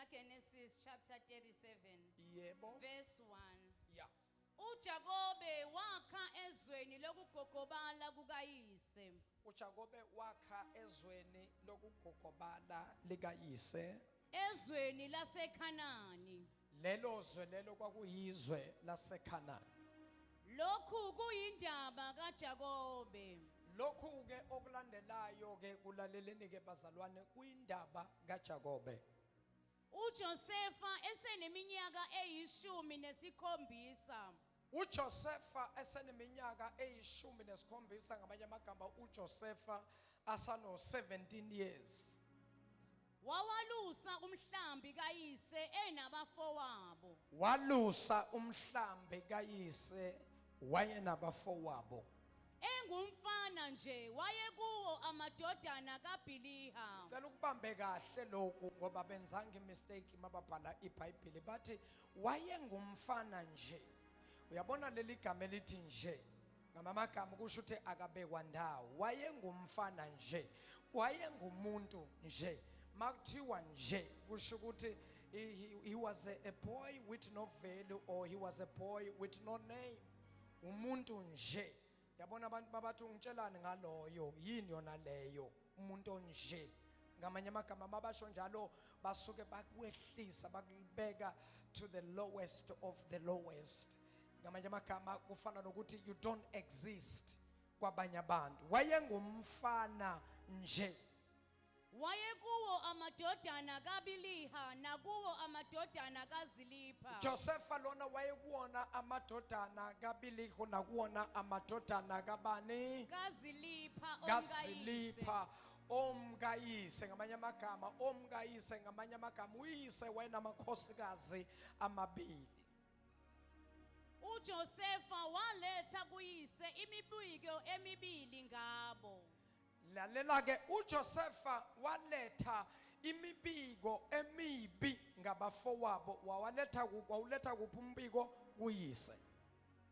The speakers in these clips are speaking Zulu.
Genesis chapter 37 Yebo. verse 1. Yeah. uJakobe wakha ezweni lokugogobala kukayise. uJakobe wakha ezweni lokugogobala likayise. Ezweni laseKhanani. Lelo zwe lelo kwakuyizwe laseKhanani. Lokhu kuyindaba kaJakobe. Lokhu ke okulandelayo ke kulaleleni ke bazalwane kuyindaba kaJakobe. uJosefa eseneminyaka eyi-17. uJosefa eseneminyaka eyi-17 ngamanye amagama uJosefa asano 17 years. Wawalusa umhlambi kayise enabafowabo. Walusa umhlambi kayise wayenabafowabo. Engumfana nje wayekuwo amadodana kaBhiliha. Cela ukubambe kahle lokhu ngoba benzanga imistake mababhala iBhayibheli bathi wayengumfana nje. Uyabona leli gama elithi nje ngamagama kusho ukuthi akabekwa ndawo. Wayengumfana nje, wayengumuntu nje. Makuthiwa nje kusho ukuthi he was a boy with no value, or he was a boy with no name. Umuntu nje. Yabona abantu babathi ungitshelani ngaloyo yini yona leyo umuntu nje. Ngamanye amagama mabasho njalo basuke bakwehlisa bakubeka to the lowest of the lowest. Ngamanye amagama kufana nokuthi you don't exist kwabanye abantu. Wayengumfana nje. Wayekuwo amadodana kaBhiliha nakuwo amadodana kaZilipha. Josefa lona wayekuwona amadodana kaBhiliha nakuwona amadodana kabani? kaZilipha omkayise. Ngamanye amagama omkayise ngamanye amagama uyise wayenamakhosikazi amabili. uJosefa waletha kuyise imibiko emibili ngabo. Lalela ke uJosefa waletha imibiko emibi ngabafowabo. Wawuletha kuphi umbiko kuyise.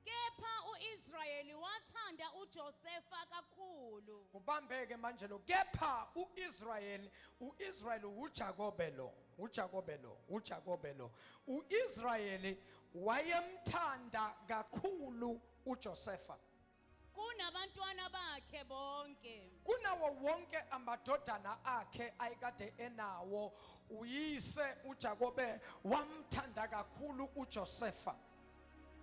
Kepha uIsrayeli wathanda uJosefa kakhulu. Kubambeke manje lo kepha uIsrayeli uJakobe lo. uIsrayeli wayemthanda kakhulu uJosefa kunabantwana bakhe bonke. Kunawo wonke amadodana akhe ayekade enawo uyise uJakobe wamthanda kakhulu uJosefa.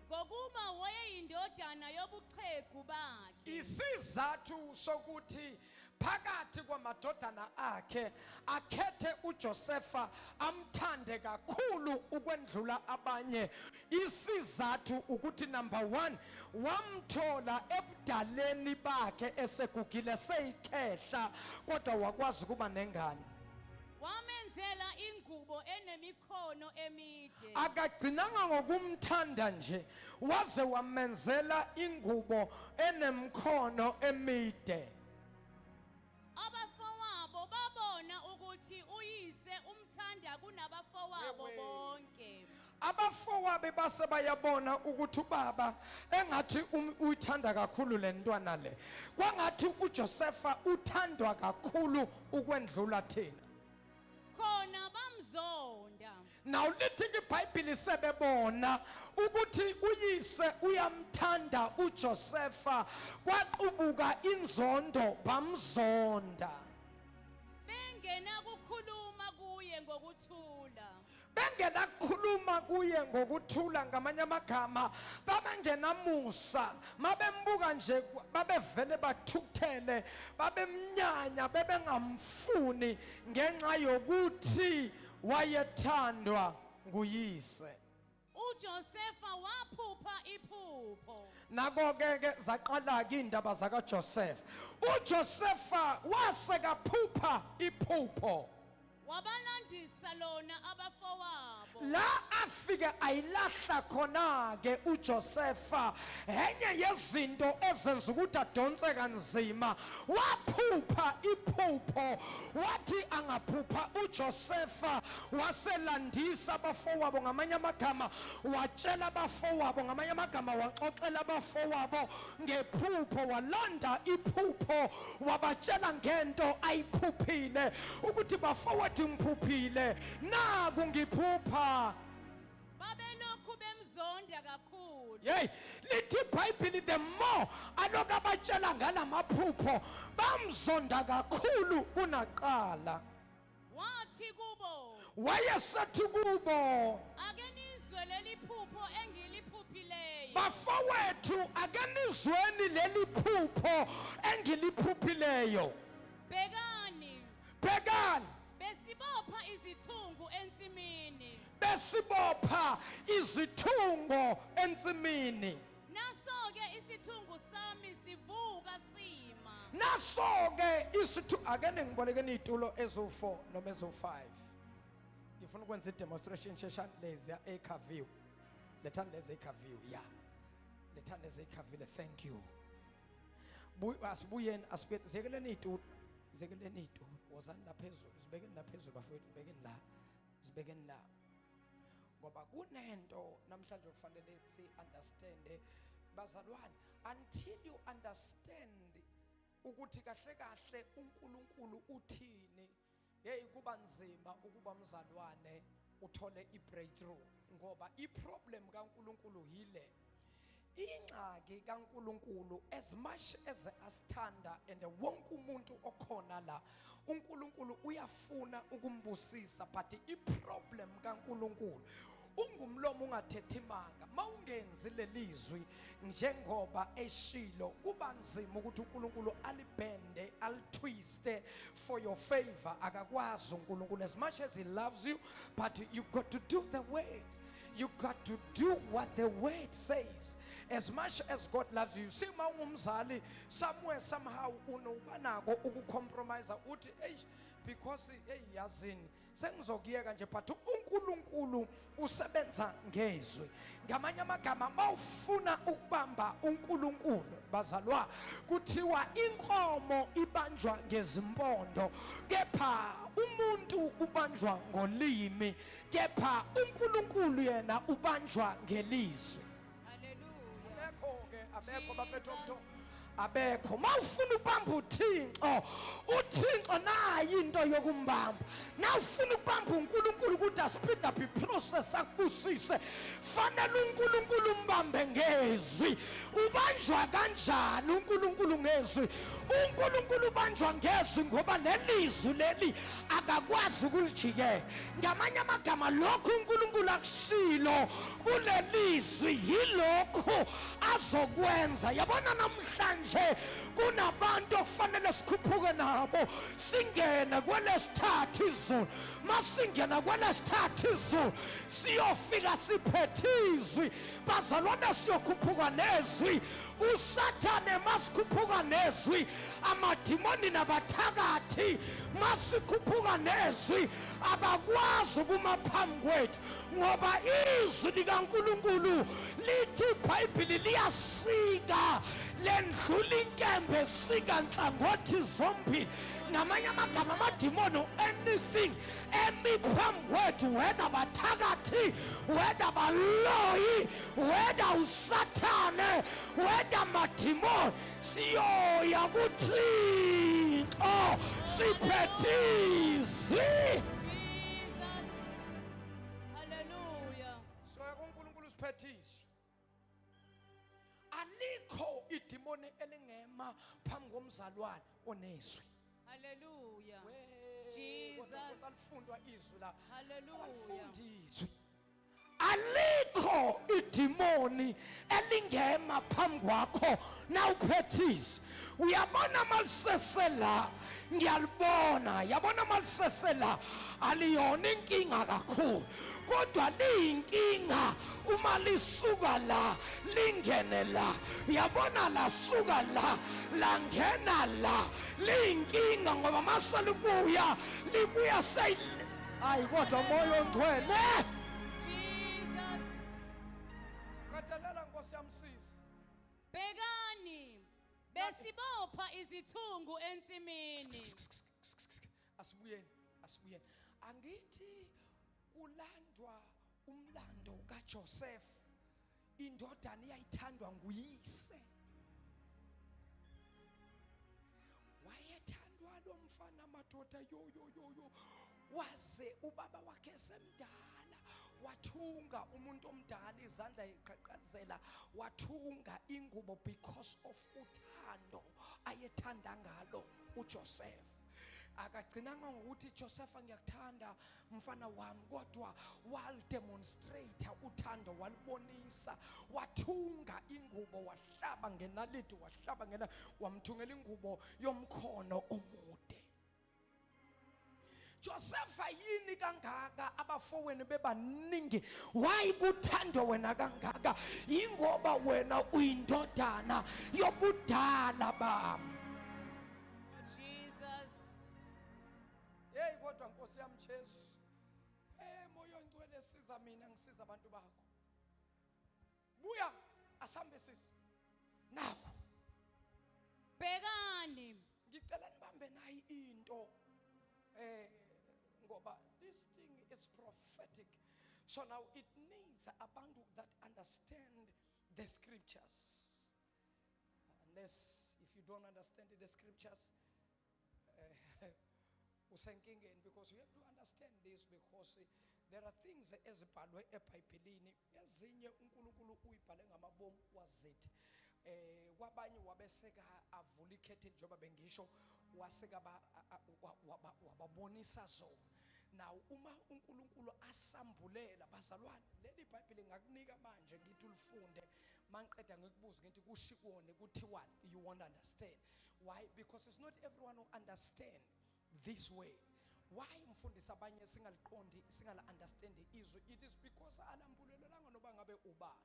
Ngokuba wayeyindodana yobuqhegu bakhe. Isizathu sokuthi phakathi kwamadodana akhe akhethe uJosefa amthande kakhulu ukwendlula abanye. Isizathu ukuthi number 1 wamthola ebudaleni bakhe esegugile seyikhehla kodwa wakwazi kuba nengane. Wamenzela ingubo enemikhono emide. Akagcinanga ngokumthanda nje waze wamenzela ingubo enemkhono emide. Abafowabo babona ukuthi uyise umthanda kunabafowabo bonke. Abafowabo base bayabona ukuthi ubaba engathi uyithanda kakhulu le ntwana le. Kwangathi uJosefa uthandwa kakhulu ukwendlula thina. Khona bamzonda. Now lithi iBhayibheli sebebona ukuthi uyise uyamthanda uJosefa kwaqubuka inzondo bamzonda. Bengena kukhuluma kuye ngokuthula. Bengena kukhuluma kuye ngokuthula ngamanye amagama babengenamusa mabembuka nje babevele bathukuthele babemnyanya bebengamfuni ngenxa yokuthi wayethandwa nguyise. uJosefa waphupha iphupho. Nako ke zaqala ke indaba zaka Joseph. uJosefa wasekaphupha iphupho. Wabalandisa lona abafowabo. La afike ayilahla khona ke uJosefa enye yezinto ezenza ukuthi adonse kanzima waphupha iphupho wathi angaphupha uJosefa waselandisa abafowabo ngamanye amagama watshela abafowabo ngamanye amagama waxoxela abafowabo ngephupho walanda iphupho wabatshela ngento ayiphuphile ukuthi bafowethu ngiphuphile ngilungile naku ngiphupha. babelokhu bemzonda kakhulu. Yey, lithi iBhayibheli the more aloku abatshela ngalamaphupho bamzonda kakhulu kunaqala. Wathi kubo, Wayesethi kubo, ake nizwe leli phupho engiliphuphileyo. bafowethu ake nizweni leli phupho engiliphuphileyo. Bhekani, Bhekani, besibopha izithungu ensimini. besibopha izithungo ensimini. Naso-ke isithungu sami sivuka sima. Naso-ke ake ningibolekeni iy'tulo ezo-4 noma ezo-5. Ngifuna ukwenza i-demonstration sheshana lezi ekhaviwe. Lethani lezi ekhaviwe, ya. Lethani lezi ekhavile, thank you. Asibuyeni, zekeleni iy'tulo. Zekeleni iy'tulo. Wozani la phezulu, zibekeni la phezulu bafowethu, zibekeni la. Zibekeni la. Ngoba kunento namhlanje kufanele si-understande bazalwane, until you understand ukuthi kahle kahle uNkulunkulu uthini, hey kuba nzima ukuba mzalwane uthole i-breakthrough. Ngoba i-problem kaNkulunkulu yile, ingxaki kaNkulunkulu as much as asithanda and wonke umuntu okhona la uNkulunkulu uyafuna ukumbusisa, but i-problem kaNkulunkulu ungumlomo ungathethi imanga. Mawungenzi lelizwi njengoba eshilo kuba nzima ukuthi uNkulunkulu alibende alitwiste for your favor. Akakwazi uNkulunkulu as much as he loves you, but you got to do the word. You got to do what the word says. As much as God loves you, see mawungumzali somewhere somehow unobanako ukucompromise uthi because yazini sengizokuyeka nje, but uNkulunkulu usebenza ngezwi. Ngamanye amagama mawufuna ukubamba uNkulunkulu bazalwa kuthiwa inkomo ibanjwa ngezimpondo, kepha umuntu ubanjwa ngolimi, kepha uNkulunkulu yena ubanjwa ngelizwi. Hallelujah. Abekho bafethu omtho. Abekho mawufuna ukubamba uThixo nayi into yokumbamba. Nawufuna ukubamba uNkulunkulu ukuthi aspeed up iprocess akubusise, fanele uNkulunkulu umbambe ngezwi. Ubanjwa kanjani uNkulunkulu ngezwi? uNkulunkulu ubanjwa ngezwi ngoba lelizwi leli akakwazi ukulijikela. Ngamanye amagama lokhu uNkulunkulu akushilo kulelizwi yilokho azokwenza. Yabona namhlanje kunabantu okufanele sikhuphuke nabo singene kwelesithathu izulu. Masingena kwelesithathu izulu siyofika siphethe izwi. Bazalwane siyokhuphuka nezwi. Usathane masikhuphuka nezwi, amadimoni nabathakathi masikhuphuka nezwi abakwazi ukuma phambi kwethu, ngoba izwi likaNkulunkulu lithi iBhayibheli liyasika lendlula inkembe sika nhlangothi zombili. Ngamanye amagama amadimoni anything emi phambi kwethu, whether bathakathi, whether baloyi, whether usathane, whether madimoni, siyoya kuThixo siphethe izwi. Jesus. Hallelujah. Soya kuNkulunkulu siphethe izwi. Alikho idimoni elingema phambi komzalwane onezwi. Hallelujah. Jesus. Alifundwa izwi la. Hallelujah. Alifundi izwi. Alikho idimoni elingema phambi kwakho na uphethe izwi. Uyabona malisesela, ngiyalibona. Yabona malisesela aliyona inkinga kakhulu, kodwa liyinkinga uma lisuka la lingene la. Yabona lasuka la langena la, liyinkinga ngoba mase libuya say hayi kodwa moya ongcwele. Jesus. Qedelela Nkosi yami sisi. Bhekani, besibopha izithungu ensimini. Asibuyeni. Angithi kulandwa umlando kaJoseph, indodana iyayithandwa nguyise. Wayethandwa lo mfana madoda yo. waze ubaba wakhe semdala wathunga umuntu omdala izandla iqhaqhazela wathunga ingubo because of uthando ayethanda ngalo uJoseph. Akagcinanga ngokuthi Joseph ngiyakuthanda mfana wami kodwa walidemonstrate uthando walibonisa wathunga ingubo wahlaba ngenaliti wahlaba wamthungela ingubo yomkhono omude. Joseph yini kangaka abafowenu bebaningi why kuthandwa wena kangaka ingoba wena uyindodana yobudala bami. Hey kodwa Nkosi yami Jesu moyo ongcwele siza mina ngisiza abantu bakho. Buya asambe sisi nakho bhekani ngicela nibambe nayi into ngoba this thing is prophetic, so now it needs abantu that understand the scriptures. Unless if you don't understand the scriptures usenkingeni, because you have to understand this, because there are things ezibhalwe eBhayibhelini ezinye uNkulunkulu uyibhale ngamabomu wazithi kwabanye wabeseka avula ikhetheni njengoba bengisho waseka wababonisa zona. Now uma uNkulunkulu asambulela bazalwane leli iBhayibheli ngakunika manje ngithi ulifunde mangiqeda ngikubuza ngithi kushikone kuthiwani, you won't understand. Why? Because it's not everyone who understand this way. Why mfundisi abanye singaliqondi singala understand izwi? It is because alambulelanga noba ngabe ubani.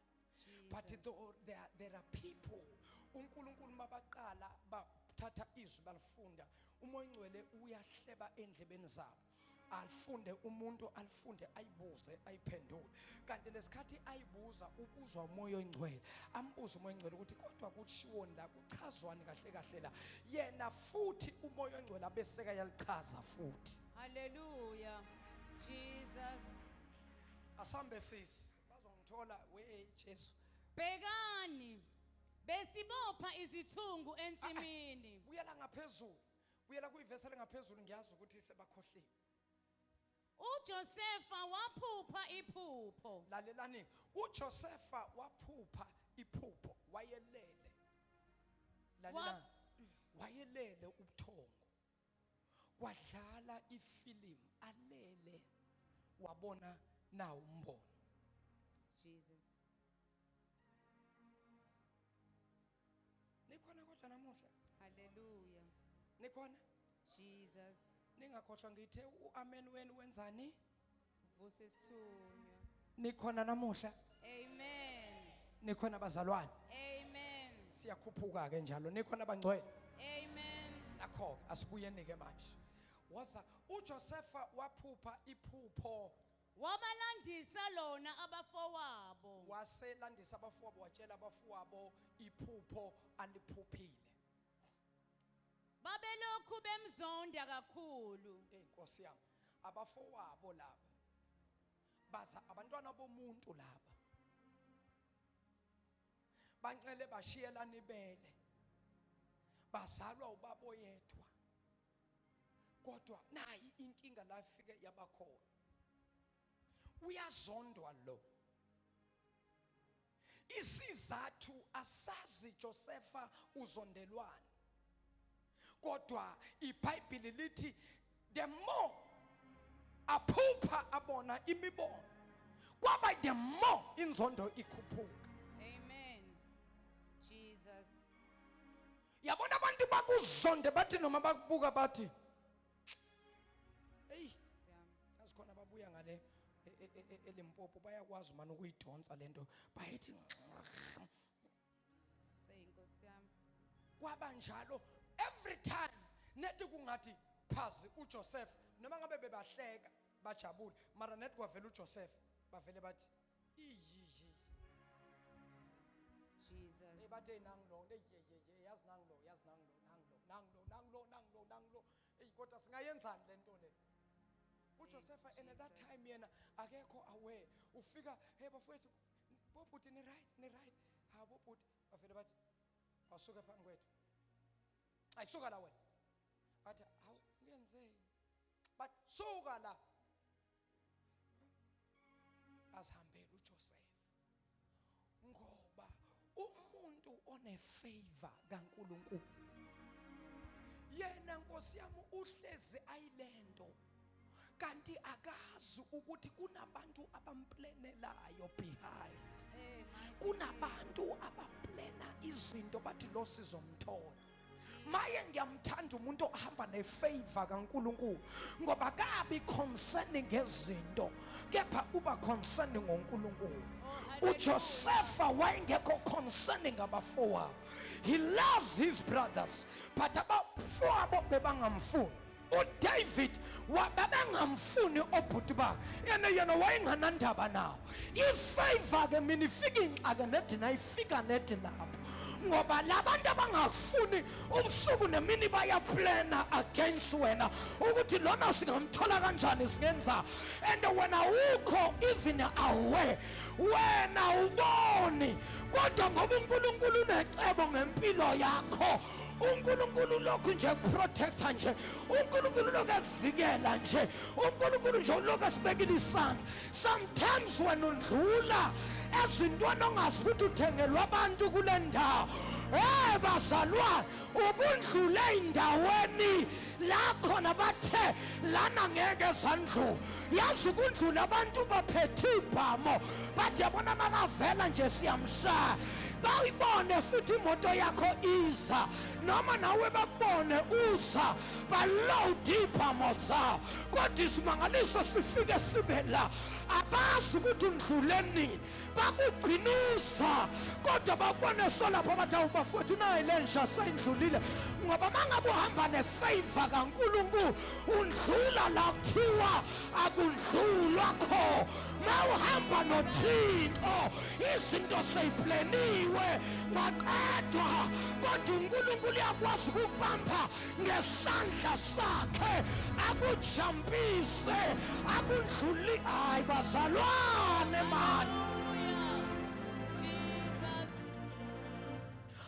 But there are people uNkulunkulu mabaqala bathatha izwi balifunda umoya ongcwele uyahleba endlebeni zabo alifunde umuntu alifunde ayibuze ayiphendule. Kanti lesikhathi ayibuza ubuzwa umoya ongcwele ambuza umoya ongcwele ukuthi kodwa kutshiwoni la kuchazwani kahle kahle la yena futhi umoya ongcwele abeseka yalichaza futhi. Hallelujah Jesus. Asambe sisi bazongithola we Jesu. Bhekani besibopha izithungu ensimini. Buyela ngaphezulu buyela kuyivesi lengaphezulu ngiyazi ukuthi sebakhohlile. uJosefa waphupha iphupho. Lalelani uJosefa waphupha iphupho wayelele. Lalelani wayelele ubuthongo kwadlala ifilimu alele wabona nawo umbono. Jesus. Nikhona kodwa namuhla? Hallelujah Nikhona? Jesus. Ningakhohlwa ngithe uamen wenu wenzani? Vusa isithunywa. Nikhona namuhla? Amen. Nikhona bazalwane? Amen. Siyakhuphuka ke njalo. Nikhona bangcwele? Amen. Nakho asibuyeni ke manje. Waza uJosefa waphupha iphupho Wabalandisa lona abafowabo. waselandisa abafowabo watshela abafowabo iphupho aliphuphile. Babelokhu bemzonda kakhulu. Nkosi yami abafowabo laba baza abantwana bomuntu laba bancele bashiyelana ibele bazalwa ubaba oyedwa kodwa nayi inkinga la ifike yabakhona uyazondwa lo isizathu asazi Josefa uzondelwana kodwa iBhayibheli lithi the more aphupha abona imibono kwaba the more inzondo ikhuphuka. Amen. Jesus. Yabona abantu bakuzonde bathi noma bakubuka bathi hey asikhona babuya ngale eLimpopo bayakwazi manje ukuyidonsa lento bayithi Inkosi yami. kwaba njalo every time nethi kungathi phazi uJoseph noma ngabe bebahleka bajabule mara nethi kwavela uJoseph bavele bathi iyi Jesus. bathe nanglo yazi nanglo hey kodwa singayenzani lento le uJoseph and at that time yena akekho aware ufika hey bafowethu bobhuti ni right ha bobhuti bavele bathi awusuka phambi kwethu ayisuka la wena bathi awu uyenzeni but suka la asihambele uJoseph ngoba umuntu onefavor kaNkulunkulu yena Nkosi yami uhlezi ayilento kanti akazi ukuthi kunabantu abamplenelayo behind kunabantu abaplena izinto bathi lo sizomthola maye ngiyamthanda umuntu ohamba nefavor kaNkulunkulu ngoba kabi concerning ngezinto kepha uba concerning ngoNkulunkulu uJoseph wayengekho concerning abafowabo he loves his brothers but abafowabo bebangamfuni uDavid wabangamfuni obhuti bakhe yena wayenganandaba nawo ifavor ke mina ifika inxaka nethi nayifika nethi lapho ngoba labantu abangakufuni ubusuku nemini bayaplana against wena ukuthi lona singamthola kanjani singenza and wena ukho even aware wena uboni kodwa ngoba uNkulunkulu unecebo ngempilo yakho uNkulunkulu lokhu nje protector nje uNkulunkulu lokhu akuvikela nje uNkulunkulu nje lokhu asibekile isandla sometimes when undlula ezintweni ongazi ukuthi uthengelwa abantu kule ndawo bazalwane ukundlula endaweni la khona bathe lana ngeke sandlula yazi ukundlula abantu baphethe ibhamo bathi yabona nakavela nje siyamshaya bayibone futhi imoto yakho iza noma nawe bakubone uza baload ibhamo zawo kodwa isimangaliso sifike sibe la abazi ukuthi undlule nini bakugcinuza kodwa babone solapho bathi awubafowethu naye lensha sayindlulile ngoba mangabe uhamba nefavor kaNkulunkulu undlula la kuthiwa akundlulwa kho mawuhamba noThixo izinto seyipleniwe maqedwa kodwa uNkulunkulu uyakwazi ukubamba ngesandla sakhe akujampise akundluli hayi bazalwane mani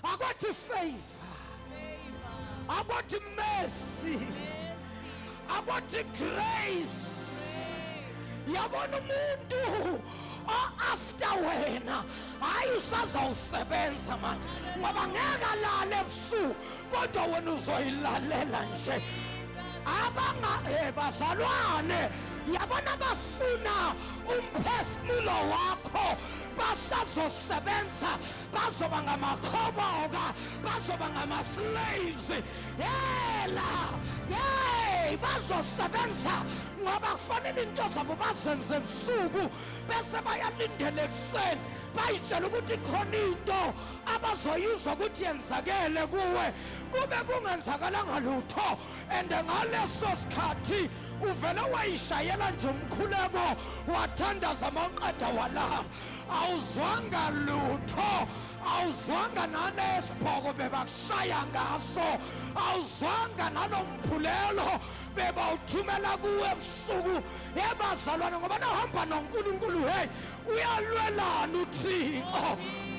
abathi favor abathi mercy abathi grace yabona umuntu after wena hayi usazawusebenza mani ngoba ngeke alale ebusuku kodwa wena uzoyilalela nje bazalwane yabona bafuna umphefumulo wakho basazosebenza bazoba ngamakhoboka bazoba ngama-slaves bazosebenza ngoba kufanele into zabo bazenze ebusuku bese bayalindela ekuseni bayitshela ukuthi khona into abazoyizwa ukuthi yenzakele kuwe kube kungenzakalanga lutho and ngaleso sikhathi uvele wayishayela nje umkhuleko wathandaza amaqeda wala awuzwanga lutho awuzwanga nanesibhoko bebakushaya ngaso awuzwanga nalomphulelo bebawuthumela kuwe ebusuku yebazalwane ngoba nahamba noNkulunkulu hey uyalwelana uThixo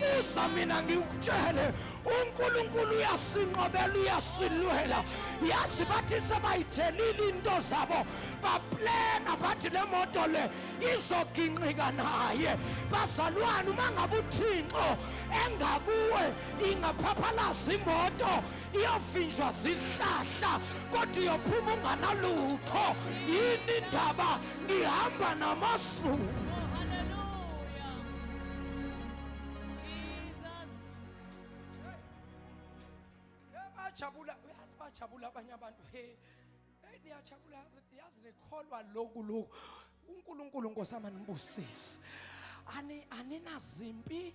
uza mina ngikutshele uNkulunkulu uyasinqobela uyasilwela yazi bathi sebayithelile into zabo baplana bathi le moto le izoginqika naye bazalwane uma ngabe uThixo engakuwe ingaphaphalaza imoto iyofinjwa zihlahla kodwa iyophuma unganalutho yini indaba ngihamba namazulu bajabula abanye abantu niyajabula yazi nekholwa lokhu uNkulunkulu Nkosana nibusise aninazimpi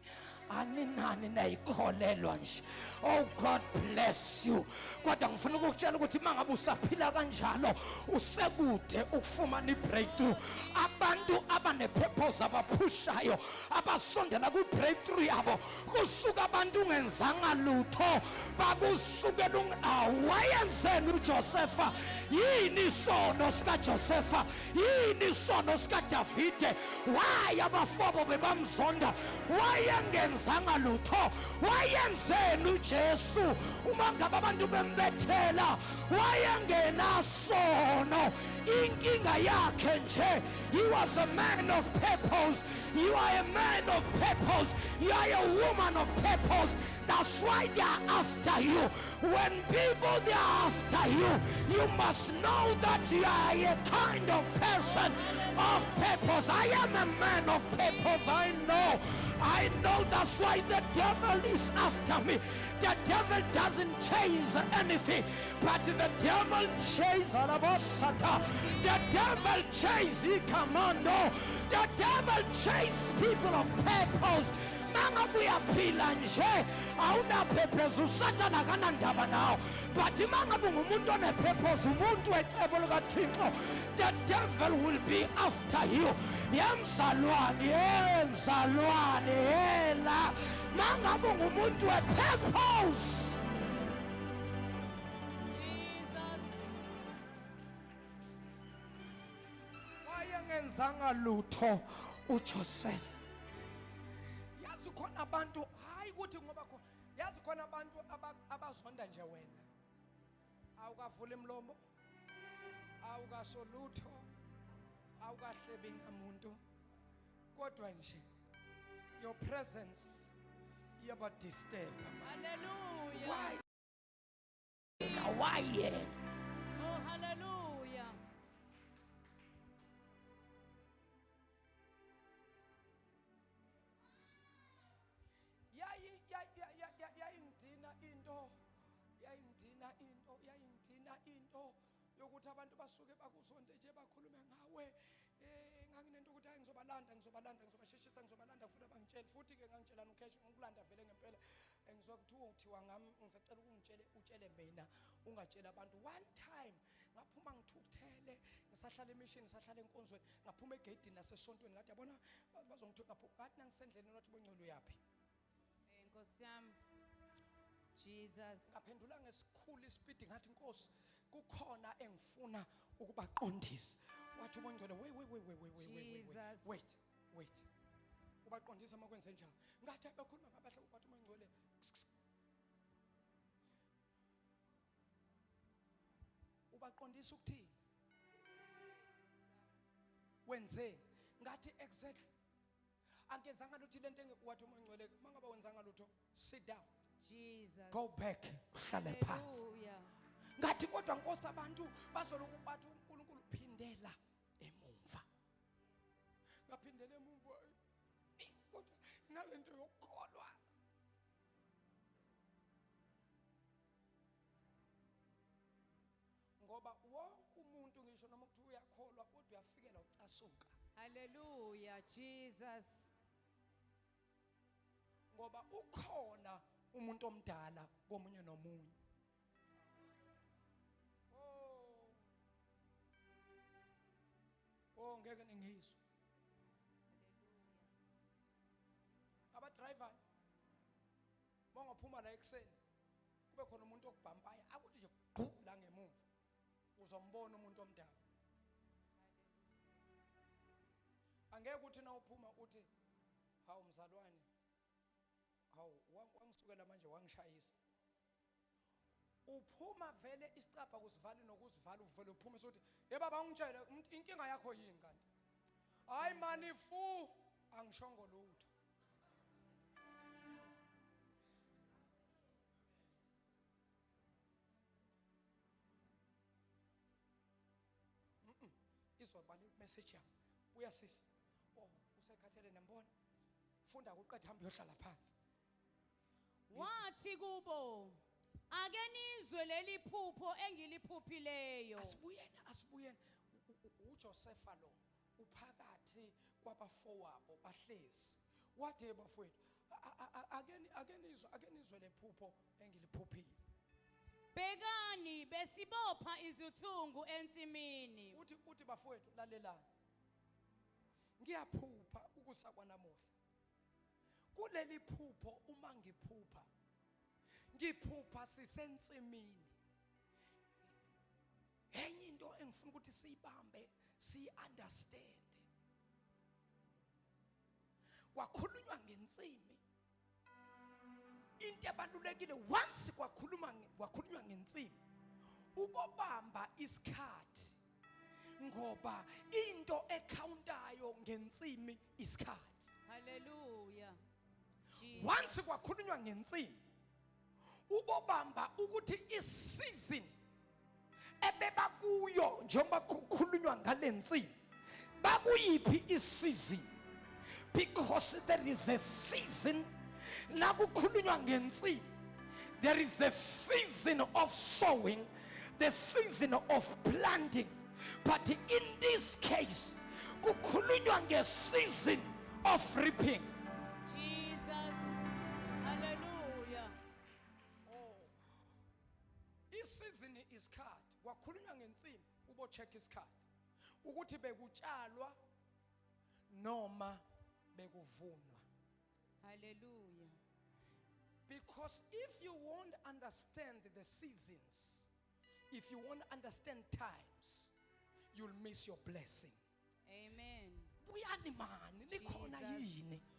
aninani nayikholelwa nje oh God bless you kodwa ngifuna ukukutshela ukuthi mangabe usaphila kanjalo usekude ukufumana ibreakthrough abantu abantu abanepurpose abaphushayo abasondela ku-breakthrough yabo kusuka abantu ungenzanga lutho bakusukela wayenzeni uJosefa yini isono sikaJosefa yini isono sikaDavide why abafowabo bebamzonda wayengenzanga lutho wayenzeni uJesu uma ngabe abantu bembethela wayengenasono inkinga yakhe nje he was a man of purpose you are a man of purpose you are a woman of purpose that's why they are after you when people they are after you you must know that you are a kind of person of purpose I am a man of purpose I know that's why the devil is after me. The devil doesn't chase anything, but the devil chases the devil chases commando. The devil chases people of purpose. Manga buyaphila nje awuna purpose uSathana kanandaba nawo but manga bungumuntu one purpose umuntu wecebo likaThixo the devil will be after you yemzalwane yela manga bungumuntu we-purpose Jesus. wayengenzanga lutho uJoseph yazi khona abantu hayi ukuthi ngoba yazi khona abantu abazonda nje wena awukavula imlomo awukasolutho awukahlebi ngamuntu kodwa nje your presence iyabadisturb Hallelujah. why Oh, hallelujah. yayingidina into yokuthi abantu basuke bakuzonde nje bakhulume ngawe nganginento ukuthi hayi ngizobasheshisa ngizobalanda futhi abangitshela futhi ke ngangitshelana uKheshi ngikulanda vele ngempela ngizokuthiwa uthiwa ngami ngisacela utshele mina ungatshela abantu one time ngaphuma ngithukuthele ngisahlala emission ngisahlala enkonzweni ngaphuma egedini nasesontweni ngathi yabona bazongithuka ngathi nangisendleleni wathi bongcolo yapi Nkosi yami. Jesus. ngaphendula ngesikhulu ispeed ngathi Nkosi kukhona engifuna ukubaqondisa wathi ubongcolo wait ubaqondisa makwenze njani ngathi bekhuluma ngabahle wathi ubongcolo ubaqondisa ukuthini wenzeni ngathi exactly angezanga lutho lento engekuwathi ubongcolo mangaba wenzanga lutho sit down Jesus. go back uhlale phansi Hallelujah. ngathi kodwa Nkosi abantu bazoloku bathi uNkulunkulu phindela emumva ngaphindela emumva kodwa nalento yokukholwa ngoba wonke umuntu ngisho noma kuthi uyakholwa kodwa uyafikela ucasuka Hallelujah. Jesus. ngoba ukhona umuntu omdala komunye nomunye ngeke ningizwe abadriver mongaphuma la ekseni kube khona umuntu okubhampayo akuthi nje gqu la ngemuva uzombona umuntu omdala angeke uthi na uphuma uthi hawu mzalwane hawu wangisukela manje wangishayisa uphuma vele isicapha kusivali nokuzivala uvele uphuma sokuthi baba ungitshele inkinga yakho yini kanti hayi mani fu angishongo lutho izobhala imessage yami uyasisi usekhathele nembona funda kuqedwe hamba uyohlala phansi Wathi kubo ake nizwe leli phupho engiliphuphileyo. asibuyeni uJosefa lo uphakathi kwabafowabo bahlezi wathi bafowethu ake nizwe lephupho engiliphuphile Bhekani besibopha izithungu ensimini. uthi bafowethu lalelani Ngiyaphupha ukusakwanamuhla. Kuleli phupho uma ngiphupha, ngiphupha sisensimini. Enye into engifuna ukuthi siyibambe, siyi-understand. Kwakhulunywa ngensimi. Into ebalulekile once kwakhulunywa ngensimi, ubobamba isikhathi. Ngoba into ecountayo ngensimi isikhathi. Hallelujah. Once kwakhulunywa ngensimi, ubobamba ukuthi isizini ebeba kuyo njengoba kukhulunywa ngalensimi, bakuyiphi isizini? Because there is a season la kukhulunywa ngensimi. There is a season of sowing, the season of planting. But in this case, kukhulunywa ngeseason of reaping. Jesus. Hallelujah. Oh. Isizini isikhathi. Kwakhulunywa ngensimi, ubo check isikhathi. Ukuthi bekutshalwa noma bekuvunwa. Hallelujah. Because if you won't understand the seasons, if you won't understand times, you'll miss your blessing. Amen. Buyani mani nikhona yini? Jesus.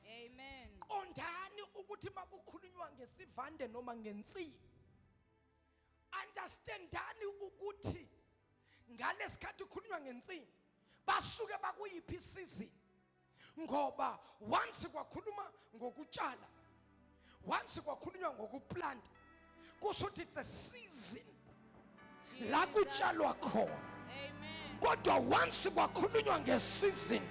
Amen. Ondani ukuthi makukhulunywa ngesivande noma ngensimi. Understandani ukuthi ngalesikhathi kukhulunywa ngensimi, basuke bakuyiphi isizini. Ngoba once kwakhuluma ngokutshala, once kwakhulunywa ngokuplanta, kusho ukuthi it's a season la kutshalwa khona. Amen. Kodwa once kwakhulunywa ngesizini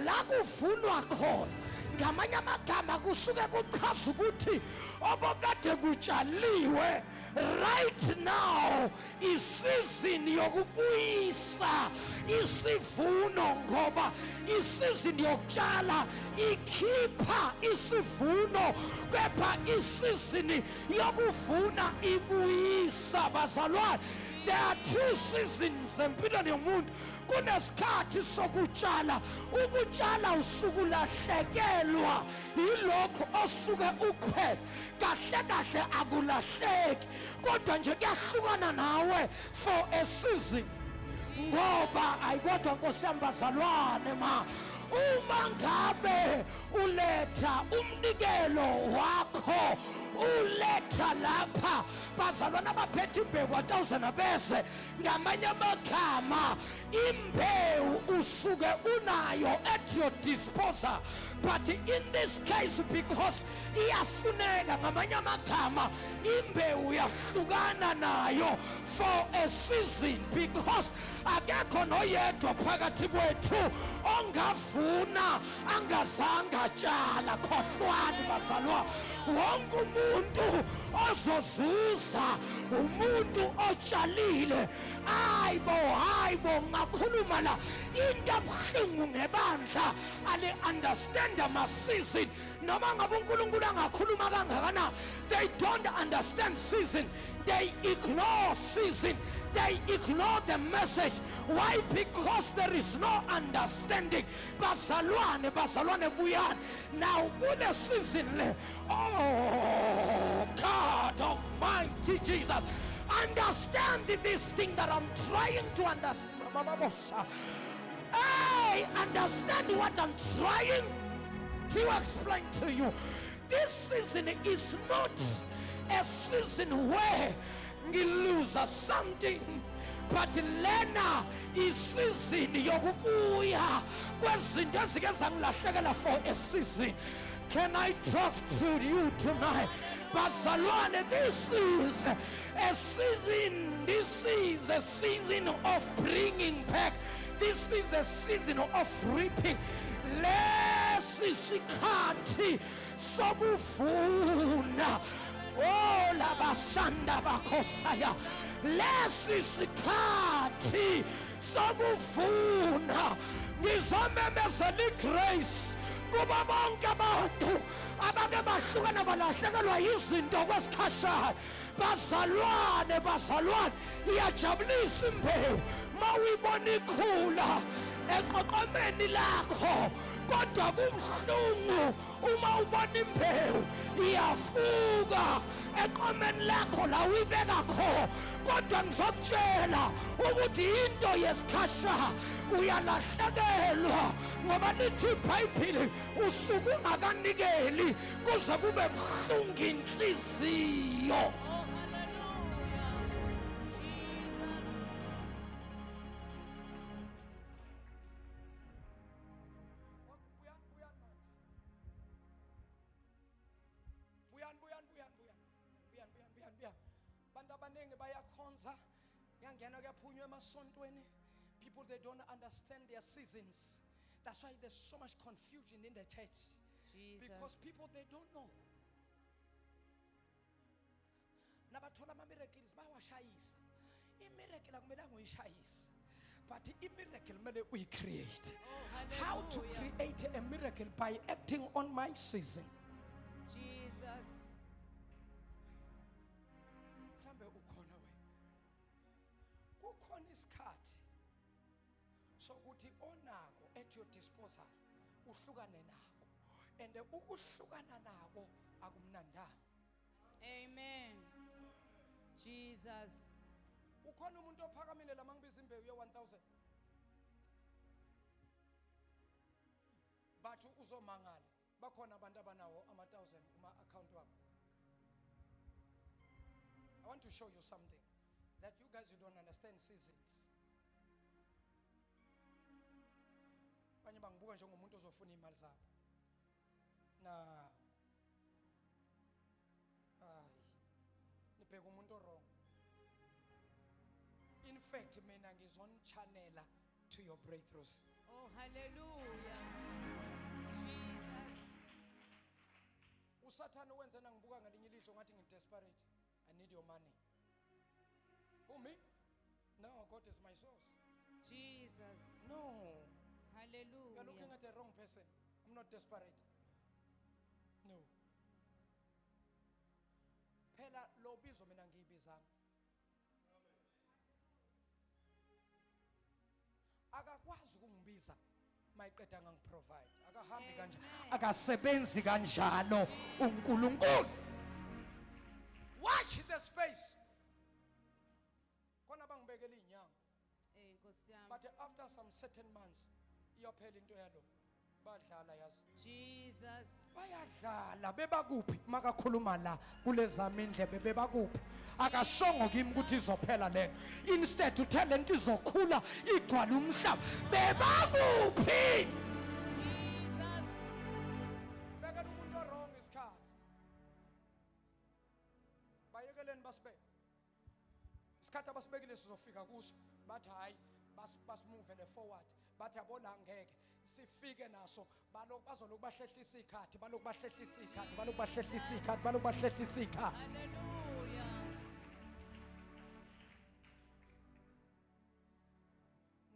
la kuvunwa khona, ngamanye amagama kusuke kuchaza ukuthi obokade kutshaliwe right now isizini yokubuyisa isivuno, ngoba isizini yokutshala ikhipha isivuno, kepha isizini yokuvuna ibuyisa. Bazalwane, there are two seasons empilweni yomuntu. Kunesikhathi sokutshala. Ukutshala usuku lahlekelwa yilokho osuke ukuphethe. Kahle kahle akulahleki, kodwa nje kuyahlukana nawe for a season. Ngoba ayikodwa Nkosi yami bazalwane, uma ngabe uletha umnikelo wakho, uletha lapha bazalwane abaphethe imbewu 1000 bese ngamanye amagama imbewu usuke unayo at your disposal. But in this case, because iyafuneka ngamanye amagama imbewu yahlukana nayo for a season, because akekho noyedwa phakathi kwethu ongavuna angazange atshala. Khohlwani bazalwa, wonke umuntu ozozuza umuntu otshalile. Hayibo ngakhuluma la into ebuhlungu ngebandla ale understand ama-season. Noma ngabe uNkulunkulu angakhuluma kangakana, they don't understand season. They ignore season. They ignore the message. Why? Because there is no understanding. Bazalwane buyani. Now kule season le, oh God Almighty Jesus, understand this thing that I'm trying to understand. Hey, understand what I'm trying to explain to you. This season is not a season where you lose something, but lena is season yokubuya kwezinto ezike zangilahlekela for a season. Can I talk to you tonight? Bazalwane, this is a season. This is the season of bringing back. This is the season of reaping. Lesi sikhathi sobuvuna. Oh, labashanda bakosaya. Lesi sikhathi sobuvuna. Ngizomemezela igrace kuba bonke abantu abake bahlukana balahlekelwa izinto kwesikhashana. Bazalwane, iyajabulisa imbewu mawuyibona ikhula. eqoqomeni lakho kodwa kubuhlungu uma ubona imbewu iyafuka eqomeni lakho la uyibeka kho kodwa ngizokutshela ukuthi into yesikhasha uyalahlekelwa ngoba lithi iBhayibheli usuku ungakanikeli kuze kube buhlungu inhliziyo. Oh, hallelujah. Jesus. Buyan. Bantu abaningi bayakhonza yangena kuyaphunywa emasontweni. People, they don't understand their seasons. That's why there's so much confusion in the church. Jesus. Because people, they don't know. Nabathola ama-miracles bawashayisa. I-miracle akumelanga uyishayise. But i-miracle kumele uyi-create. Oh, How to hallelujah. create a miracle? By acting on my season. Jesus. Mhlambe ukhona we. Kukhona isikhathi sokuthi onako at your disposal uhlukane nako. And ukuhlukana nako akumnandanga. Amen. Jesus. Ukhona umuntu ophakamile lamangibiza imbewu ye-1000. Bathu uzomangala. Bakhona abantu abanawo ama-1000 kuma-account wabo. I want to show you something that you guys, you don't understand seasons. Banye bangibuka njengomuntu ozofuna imali zabo. Na nibheka umuntu wrong. In fact, mina ngizonchannela to your breakthroughs. Oh, hallelujah. Jesus. Usathane wenze nangibuka ngalinye ilihlo ngathi ngidesperate. I need your money. Who, me? No, God is my source. Jesus. No. Hallelujah. You're looking at the wrong person. I'm not desperate. No. Phela lo bizo mina ngiyibizanga. Akakwazi ukungibiza mayiqeda ngangiprovide. Akahambi kanjalo. Amen. Akasebenzi kanjalo uNkulunkulu. Watch the space. Khona bangibekela inyanga. Nkosi yami. But after some certain months iyaphela into yalo. Badlala yazi. Jesus. Bayadlala bebakuphi makakhuluma la kulezami indlebe bebakuphi akashongo kimi ukuthi izophela lento instead uthele lento izokhula igcwala umhlaba bebakuphi Jesus. bekela umuntu wrong isikhathi bayekeleni basibeke isikhathi abasibekile sizofika kuso bathi hayi basimuvele forward bathi yabona ngeke sifike naso bazoloku bahlehlisa ikhathi baloku bahlehlisa ikhathi baloku bahlehlisa ikhathi baloku bahlehlisa ikhathi. Hallelujah.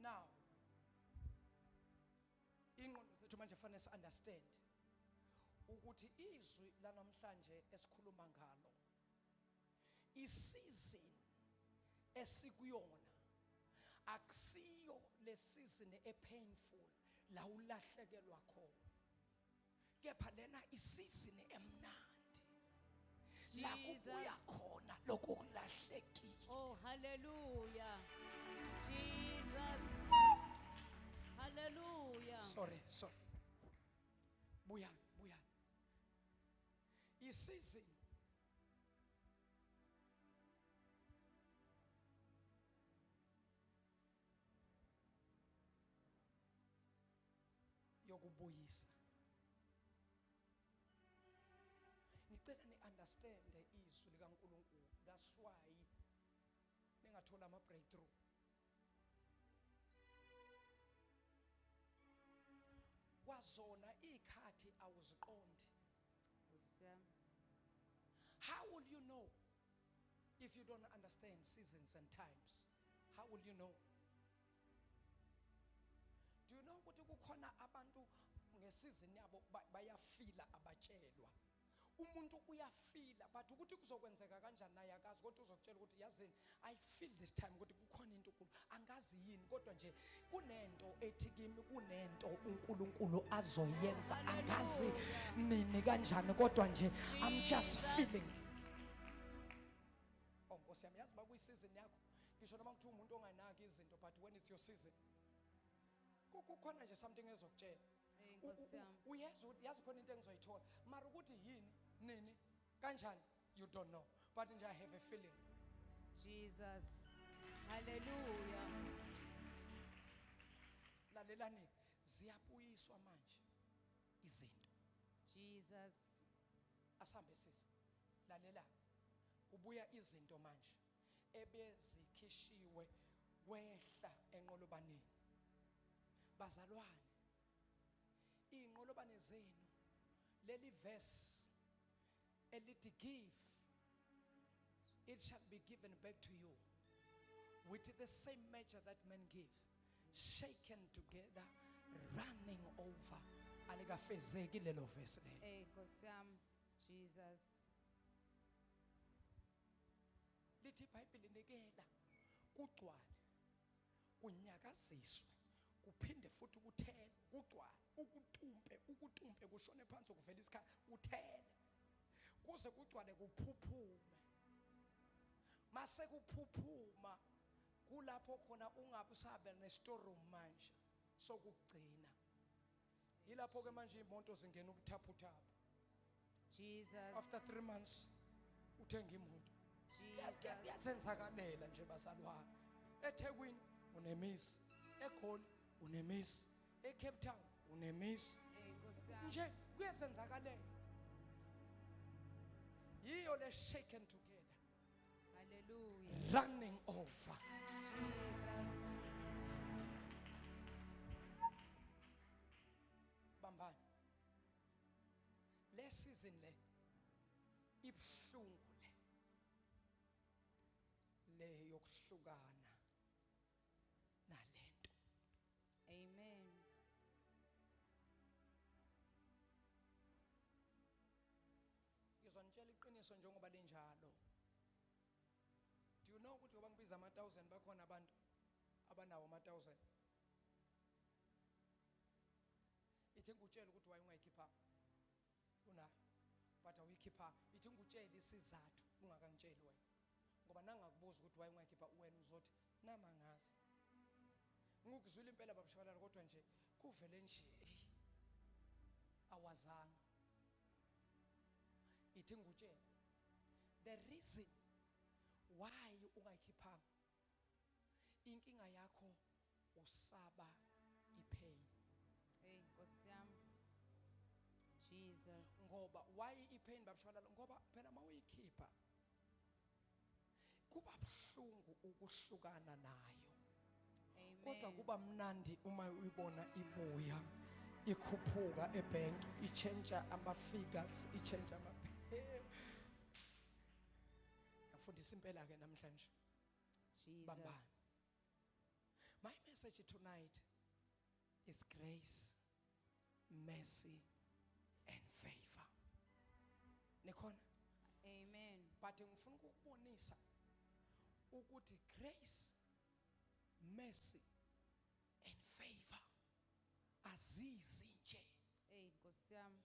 Now ingqondo zethu manje fanele si-understand ukuthi izwi lanamhlanje esikhuluma ngalo isizini esikuyona akusiyo le season epainful la ulahlekelwa khona kepha lena isizini emnandi la kubuya khona lokho kulahlekile. Oh, hallelujah. Jesus. Hallelujah. Sorry. Buyan. Isizini yokubuyisa. Ngicela ni-understand izwi likaNkulunkulu. That's why ningathola ama-breakthrough. Kwazona ikhathi awuziqondi. Nkosi yami. How will you know if you don't understand seasons and times? How will you know? Do you know ukuthi kukhona abantu ngesizini yabo bayafila abatshelwa umuntu uyafila but ukuthi kuzokwenzeka kanjani naye akazi kodwa uzokutshela ukuthi yazini I feel this time ukuthi kukhona into enkulu angazi yini kodwa nje kunento ethi kimi kunento uNkulunkulu azoyenza angazi nini kanjani kodwa nje I'm just feeling. Oh Nkosi yami yazi bakuyisizini yakho ngisho noma kuthi umuntu onganaki izinto but when it's your season kukhona nje something ezokutshela Nkosi yami. uyazi ukuthi yazi khona into engizoyithola mara ukuthi yini nini kanjani you don't know but nje I have a feeling. Jesus. Hallelujah. Lalelani ziyabuyiswa manje izinto Jesus. asambe sisi lalela kubuya izinto manje ebezikhishiwe kwehla enqolobaneni bazalwane inqolobane zenu leli verse elithi give it shall be given back to you with the same measure that men give shaken together running over alikafezeki lelo verse lelo Nkosi yami. Jesus. lithi iBhayibheli nikela kugcwale kunyakaziswe kuphinde futhi kuthele kugcwale ukutumpe kushone phansi kuvela isikhala uthele kuze kugcwale kuphuphume mase kuphuphuma kulapho khona ungabe usabe nestoreroom manje sokugcina yilapho ke manje imoto zingena ukuthaphuthapha Jesus. after 3 months uthenga imoto Jesus. kuyazenzakalela nje basalwana eThekwini unemisi eGoli unemisi eCape Town unemisi Nkosi yami. nje kuyazenzakalela yiyo le shaken together Hallelujah. running over Jesus. bambani le season le ibhlungu le yokuhlukana nalento Amen. ngizonitshela iqiniso njengoba linjalo. Do you know ukuthi ngoba ngibiza ama-1000 bakhona abantu abanawo ama-1000 ithi ngikutshela ukuthi waye ungayikhipha unayo but awuyikhipha ithi ngikutshela isizathu ungakangitsheli wena ngoba nangakubuza ukuthi waye ungayikhipha wena uzothi nama ngazi ngikuzwile impela babashabalala kodwa nje kuvele nje awazanga ithi ngikutshela the reason why ungayikhiphanga inkinga yakho usaba ipain. Hey Nkosi yami. Jesus. Ngoba why ipain babashabalala ngoba phela mawuyikhipha kuba buhlungu ukuhlukana nayo. Amen. Kodwa kuba mnandi uma uyibona ibuya ikhuphuka ebank ichange ama figures ichange ama afundisa impela ke namhlanje. Jesus. My message tonight is grace, mercy and favor. Nikhona? Amen. But ngifuna ukubonisa ukuthi grace, mercy and favor azizi nje. Hey Nkosi yami.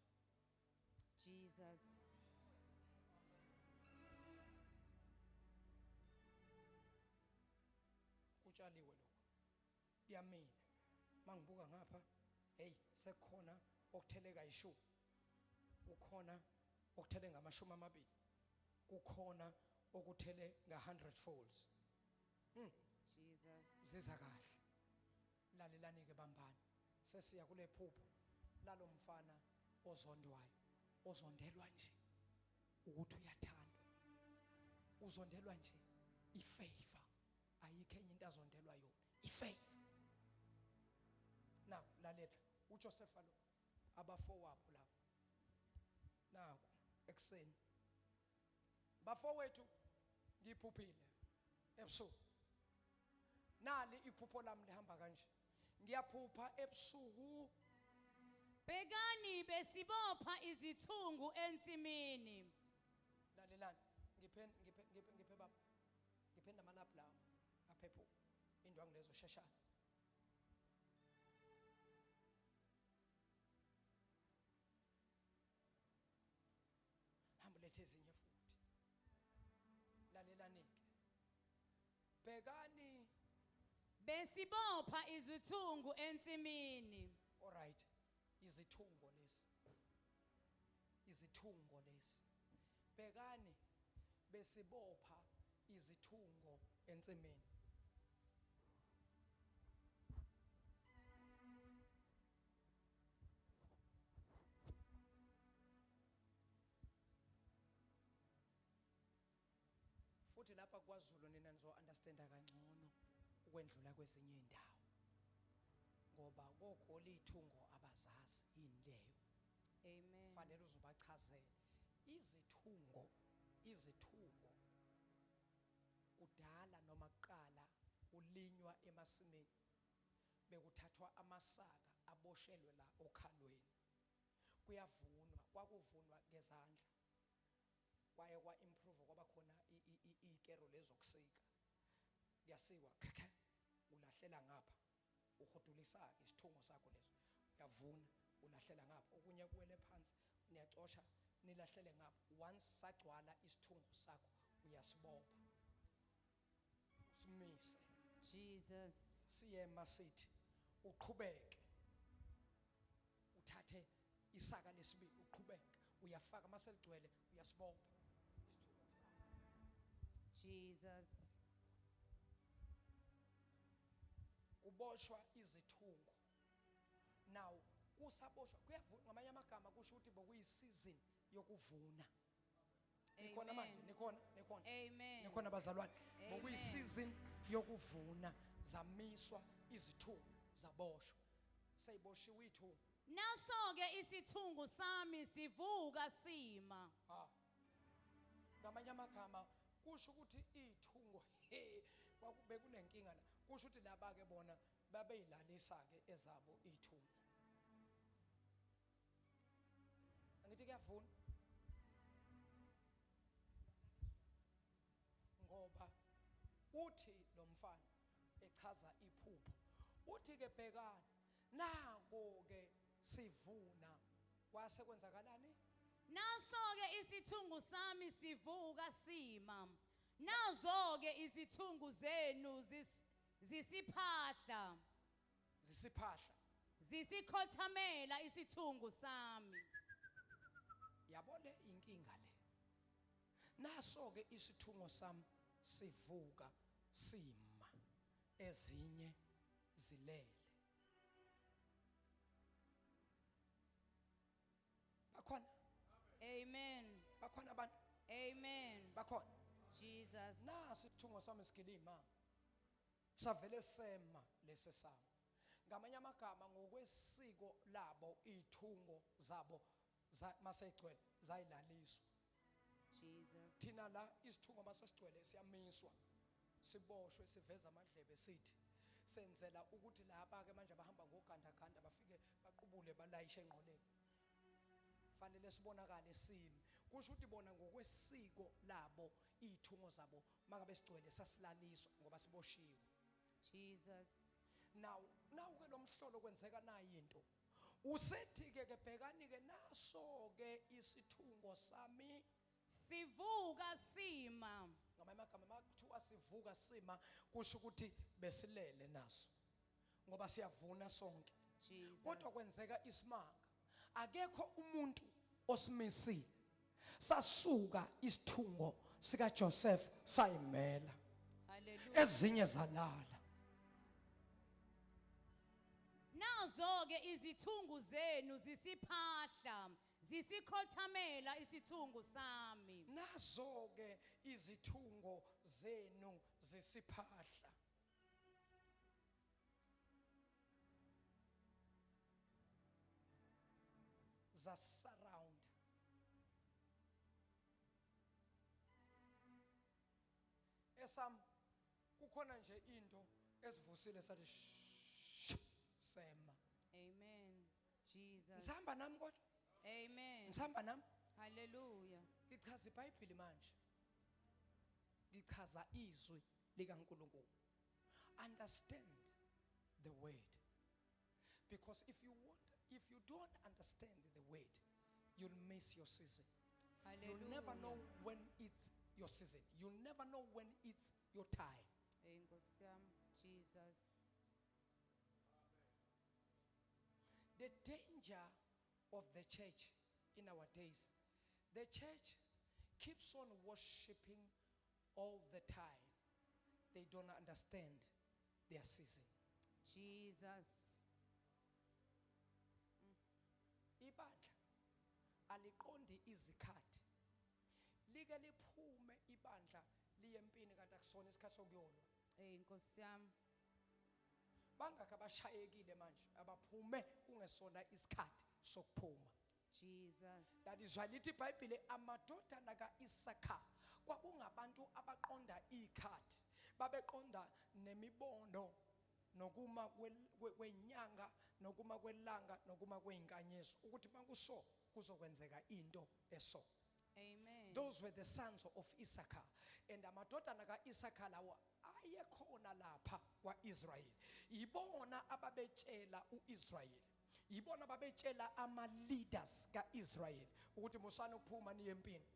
Jesus. Kutshaliwe lokho kuyamila mangibuka ngapha hey sekukhona okutheleka ishu kukhona okuthele ngamashumi amabili kukhona okuthele nga100 folds Jesus. ziza kahle lalelani ke bambani sesiya kule phupho lalo mfana ozondwayo ozondelwa nje ukuthi uyathandwa uzondelwa nje ifavor ayikho enye into azondelwa yona ifavor. Now lalela uJoseph lo abafowabo lapho naku ekseni bafowethu ngiphuphile ebusuku nali iphupho lami lihamba kanje ngiyaphupha ebusuku Bekani besibopha izithungu ensimini. lalelani ngiphe baba ngiphe namanaphu lawo aphephu indwangu lezo sheshana. Hamba lethe ezinye futhi. Lalelani ke. Bekani Besibopha izithungu ensimini. all right izithungo lesi. Izithungo lesi. Bekani besibopha izithungo ensimini. Futhi lapha kwaZulu nina nizo understanda kangcono ukwendlula kwezinye indawo. Ngoba kokholi ithungo abazazi yini leyo. Amen. Fanele uzubachazela izithungo kudala noma kuqala ulinywa emasimini bekuthathwa amasaka aboshelwe la okhalweni kuyavunwa kwakuvunwa ngezandla kwaye kwa improve kwaba khona ikero lezokusika kuyasikwa ulahlela ngapha uhudulisa isithungo sakho leso uyavuna ulahlela ngapha okunye kuwele phansi niyacosha nilahlele ngapha once sagcwala isithungo sakho uyasibopha simise Jesus. siyema sithi uqhubeke uthathe isaka lesibili uqhubeka uyafaka maseligcwele uyasibopha isithungo sakho. Jesus. Kuboshwa izithungo now kusaboshwa kuyavuna ngamanye amagama kusho ukuthi bokuyisizini yokuvuna. Nikhona manje nikhona Amen. nikhona bazalwane Amen. bokuyisizini yokuvuna zamiswa izithungo zaboshwa seyiboshiwe ithungo. Naso-ke isithungu sami sivuka sima. Ngamanye amagama kusho ukuthi ithungo kwakube kunenkinga la kusho ukuthi laba ke bona babeyilalisa ke ezabo ithungo. Angithi kuyavuna ngoba uthi lo mfana echaza iphupho uthi ke bhekana nako ke sivuna kwase kwenzakalani. Naso-ke isithungu sami sivuka sima. Nazo-ke izithungu zenu zisiphahla. Zisiphahla Zisikhothamela isithungu sami. yabona inkinga le naso ke isithungo sami sivuka sima ezinye zilele. Bakhona Amen. bakhona abantu Amen. bakhona Jesus. nasi isithungo sami sikilima savele sema lesi sami. Ngamanye amagama ngokwesiko labo ithungo zabo masegcwele zayilaliswa. Jesus. Thina la isithungo masesigcwele siyamiswa siboshwe siveza amadlebe sithi senzela ukuthi laba ke manje bahamba ngogandaganda bafike baqubule balayishe enqoleni fanele sibonakale simi kusho ukuthi bona ngokwesiko labo ithungo zabo mangabe sigcwele sasilaliswa ngoba siboshiwe. Jesus. Now ke lo mhlolo kwenzeka nayi into usethi ke bhekani ke naso ke isithungo sami Sivuka sima. ngamanye amagama makuthiwa sivuka sima kusho ukuthi besilele naso ngoba siyavuna sonke. Jesus. Kodwa kwenzeka isimanga akekho umuntu osimisile sasuka isithungo sika Joseph sayimela Hallelujah. ezinye zalala. Nazo-ke izithungu zenu zisiphahla. Zisikhothamela isithungu sami. Nazo ke izithungo zenu zisiphahla zasurround. Esam kukhona nje into esivusile sathi sema. Amen. Jesus. Ngisahamba nami kodwa? Amen. Ngisahamba nami? Hallelujah. Ngichaza iBhayibheli manje. Ngichaza izwi likaNkulunkulu. Understand the word. Because if you don't understand the word, you'll miss your season. Hallelujah. You'll never know when it's your season. You'll never know when it's your time. Nkosi yami, Jesus. The danger of the church in our days, the church keeps on worshiping all the time. They don't understand their season. Jesus. Ibandla aliqondi izikhathi. Like liphume ibandla liye empini kanti akusona isikhathi sokuyolwa. Nkosi yami. Bangaka abashayekile manje abaphume kungesona isikhathi sokuphuma. Jesus. That is why lithi iBhayibheli amadodana kaIsaka kwakungabantu abaqonda ikhathi. Babeqonda nemibondo nokuma kwenyanga nokuma kwelanga nokuma kweinkanyezo ukuthi makuso kuzokwenzeka into eso. Amen. Those were the sons of Issachar. And amadodana kaIsaka lawa ayekhona lapha kwaIsrael. Yibona ababetshela uIsrael. Yibona ababetshela ama-leaders kaIsrael ukuthi musana ukuphuma niye empini.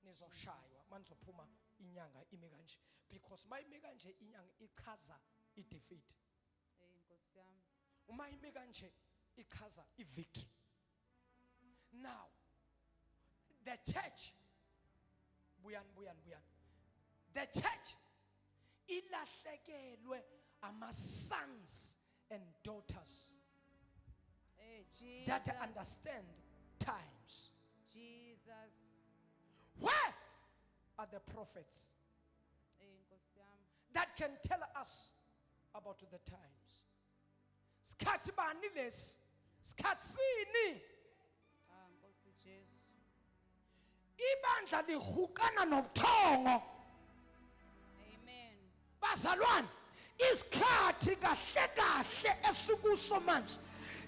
Nizoshaywa manizophuma inyanga ime kanje. Because mayime kanje inyanga ichaza i-defeat. Nkosi yami. Uma ime kanje ichaza i-victory. Now, the church, buyan. The church, ilahlekelwe ama-sons and daughters Jesus. that understand times. Jesus. Where are the prophets Nkosi yami. that can tell us about the times? Skhathi bani lesi? Skhathi sini? Nkosi Jesu. Ibandla lihukana nobuthongo. Amen. Bazalwane, isikhathi kahle esikuso manje.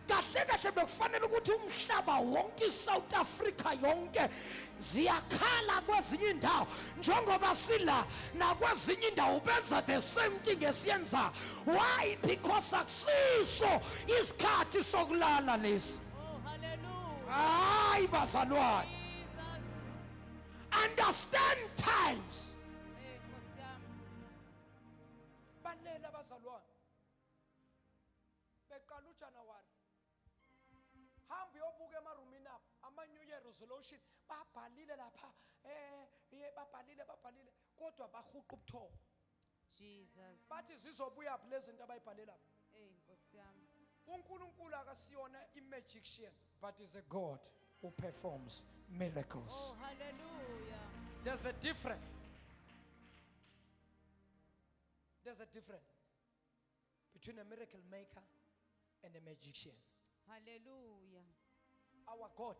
Kahle bekufanele ukuthi umhlaba wonke iSouth Africa yonke ziyakhala kwezinye indawo njengoba sila nakwezinye indawo benza the same thing esiyenza. Why? Because akusiso isikhathi sokulala lesi. Oh, hallelujah. Hayi bazalwane. Jesus. Understand times. Nkosi yami. Balela bazalwane. Beqala uJanuary. Hambi yobuke emarumini apha ama-New Year resolution babhalile lapha babhalile kodwa bahuqa ubuthongo. Jesus. Bathi zizobuya phi lezi zinto abayibhale lapha. Nkosi yami. uNkulunkulu akasiyona i-magician but is a God who performs miracles. Oh, hallelujah. There's a difference between a miracle maker and a magician. Hallelujah. Our God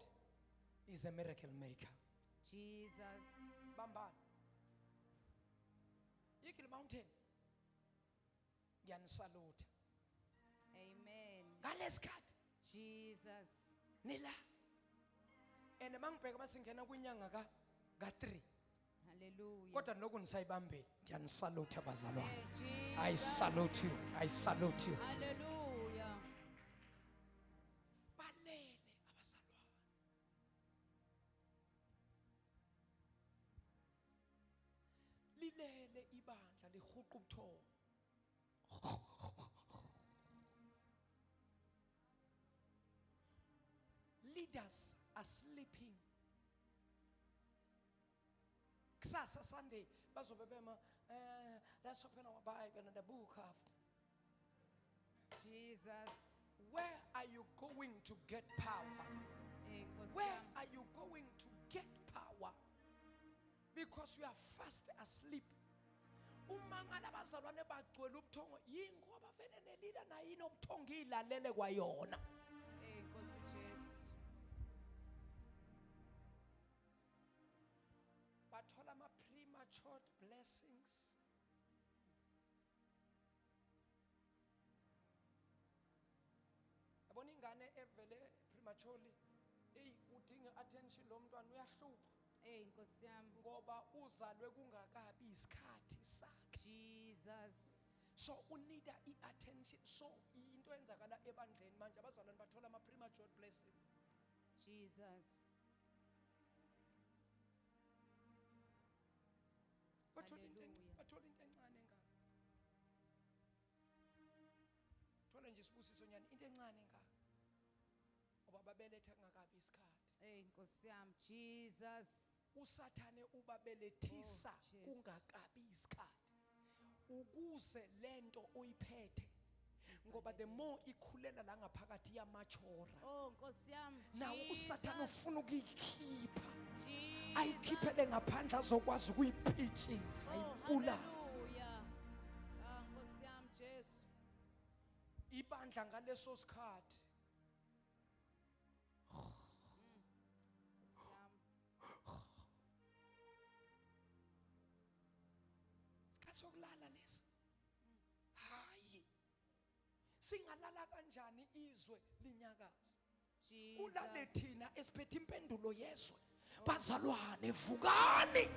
is a miracle maker. Jesus. Bambani. Eagle Mountain. Ngiyanisalute. Amen. Ngalesikhathi Jesus. nila. And mangibheka masingena kwinyanga ka3. Hallelujah. Kodwa lokhu nisayibambeni. Ngiyanisalute abazalwane. Jesus. I salute you. I salute you. Hallelujah. Balele abazalwane. Lilele ibandla lihuqa ubuthongo. Leaders are sleeping. Kusasa Sunday bazobe bema let's open our Bible and the book of. Jesus. Where are you going to get power? Nkosi Where yami. are you going to get power? Because you are fast asleep. Umangala abazalwane bagcwele ubuthongo yingoba vele nelida nayo inobuthongo ilalele kwayona. Nkosi Jesu. Bathola ama premature blessings. Yabona ingane evele prematurely, udinga attention lo mntwana uyahlupha Nkosi yami. ngoba uzalwe kungakabi isikhathi sakhe. Jesus. So unida i-attention. So into enzakala ebandleni manje abazalwane bathola ama-premature blessing. Jesus. Bathola into Hallelujah. bathola into encane engaka. Thola nje isibusiso nyani into encane engaka. Ngoba babeletha kungakabi isikhathi. Nkosi yami. Jesus. Usathane ubabelethisa Oh, Jesus. kungakabi isikhathi ukuze lento oyiphethe ngoba the more ikhulela la ngaphakathi iyamachora. Nkosi yami. Nawo usathane ufuna ukuyikhipha Jesus. ayikhiphele ngaphandle azokwazi ukuyiphitshisa ibulala. Hallelujah. Nkosi yami Jesu. Ibandla ngaleso sikhathi Nkosi yami. isikhathi sokulala lesi. Hayi singalala kanjani izwe linyakaza? Kulale Jesus. thina esiphethe impendulo yezwe. Bazalwane vukani.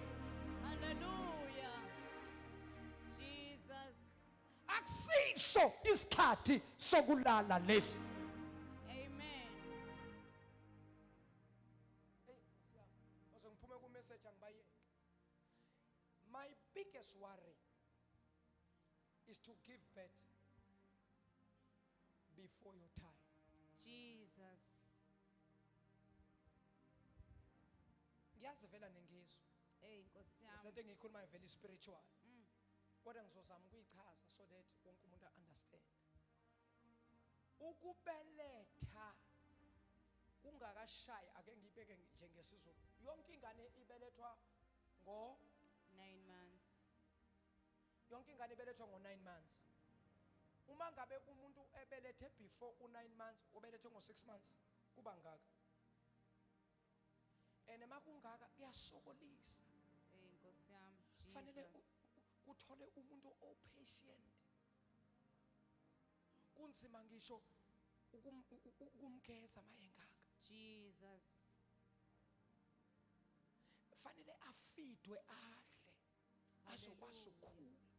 Hallelujah. Jesus. Akusiso isikhathi sokulala lesi. Amen. Bazo ngiphume ku message angibaye. My biggest worry is to give birth before your time. Jesus. Ngiyazi vela nengizwe. Nkosi yami. Lento engiyikhuluma very spiritual. Kodwa ngizozama ukuyichaza so that wonke umuntu understand. Ukubeletha kungakashayi ake ngibeke njengesizulu. Yonke ingane ibelethwa ngo 9 months. yonke ingane ibelethwa ngo9 months. Uma ngabe umuntu ebelethe before u9 months ubelethe ngo6 months kuba ngaka. Makungaka kuyasokolisa. Nkosi yami. Fanele Jesus. uthole umuntu opatient. Kunzima ngisho ukumgeza mayengaka. Jesus. Fanele afidwe adle azokwazi ukukhula.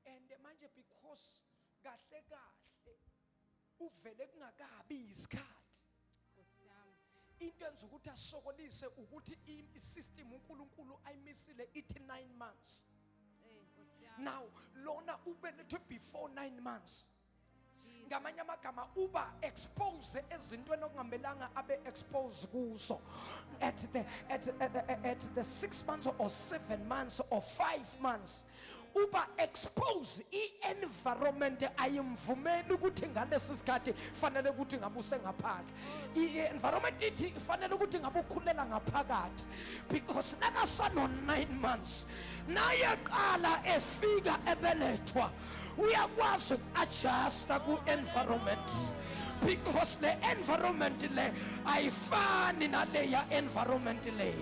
And manje because kahle kahle uvele kungakabi isikhathi. Nkosi yami. Into enza ukuthi asokolise ukuthi isystem uNkulunkulu ayimisile ithi 9 months. Nkosi yami. Now lona ubelethwe before 9 months. Jesus. Ngamanye amagama uba expose ezintweni okungamelanga abe expose kuzo at the 6 months or 7 months or 5 months. Uba expose i-environment ayimvumeli ukuthi ngalesi sikhathi fanele ukuthi ngabuse ngaphandle. I-environment ithi fanele ukuthi ngabukhulela ngaphakathi because nakasano 9 months naye qala efika ebelethwa uyakwazi uku-adjusta ku-environment because le environment le ayifani naleya environment le.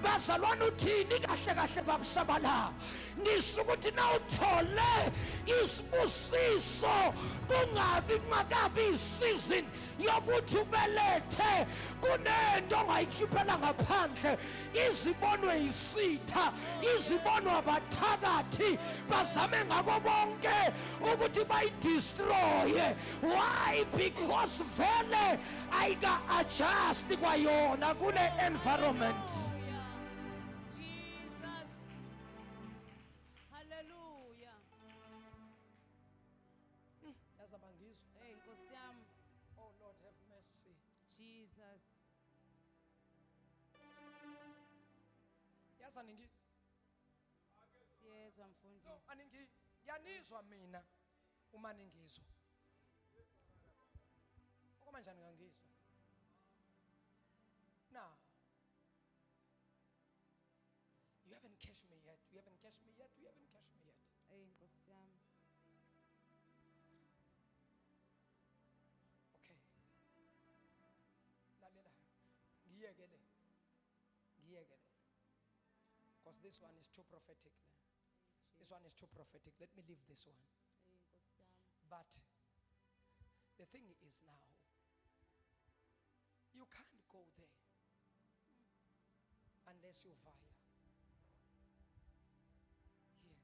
Bazalwane uthini kahle kahle babushabala ngisho ukuthi nawuthole isibusiso kungakabi isizin yokuthi ubelethe kunento ongayikhiphela ngaphandle izibonwe isitha izibonwe abathakathi bazame ngabo bonke ukuthi bayidestroye. Why? Because vele ayika-adjust kwayona kule environment. Jesus. Hallelujah. Yazabangizwa. Nkosi yami. Oh Lord, have mercy. Jesus. Yazaningi Siyezwa so mfundisi. aningi yanizwa mina uma ningizwa. Okomanjani ngangizwa? Now you haven't cashed me yet. You haven't cashed me yet. You haven't cashed me yet. Nkosi yami. Okay. Lalela. Ngiyekele. Because this one is too prophetic. This one is too prophetic. Let me leave this one. Nkosi yami. But the thing is now, unless you via. Here.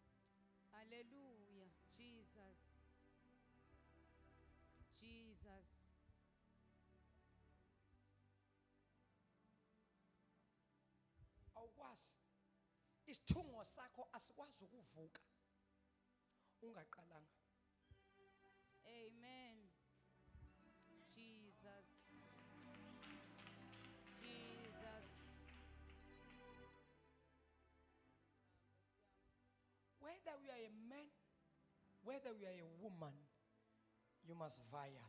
Hallelujah. Jesus. Jesus. Awukwazi isithungo sakho asikwazi ukuvuka ungaqalanga. Amen. Jesus. Jesus. Whether we are a man, whether we are a woman, you must via.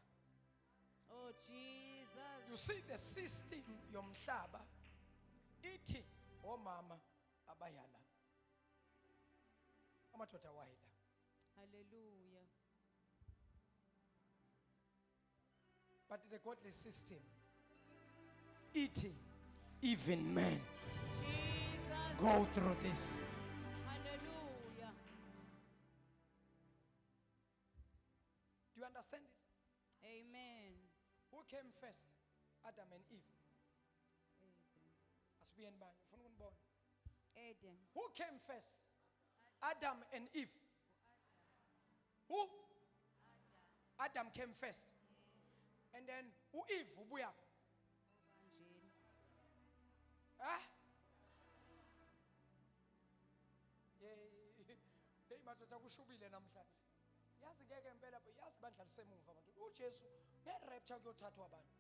Oh, Jesus. You see the system yomhlaba ithi omama abayala amadoda wayila. Hallelujah. But the godly system ithi even men Jesus. go through this. Hallelujah. Do you understand this? Amen. Who came first? Adam and Eve. Eden. Asibuyeni bani ufuna ukunibona. Eden. Who came first? Adam and Eve. Who? Adam came first. And then Eve ubuya. Obanjeni. Huh? Hey madoda kushubile namhlanje. Yazi ngeke impela yazi bandla lisemuva abantu. uJesu ngerapture kuyothathwa abantu.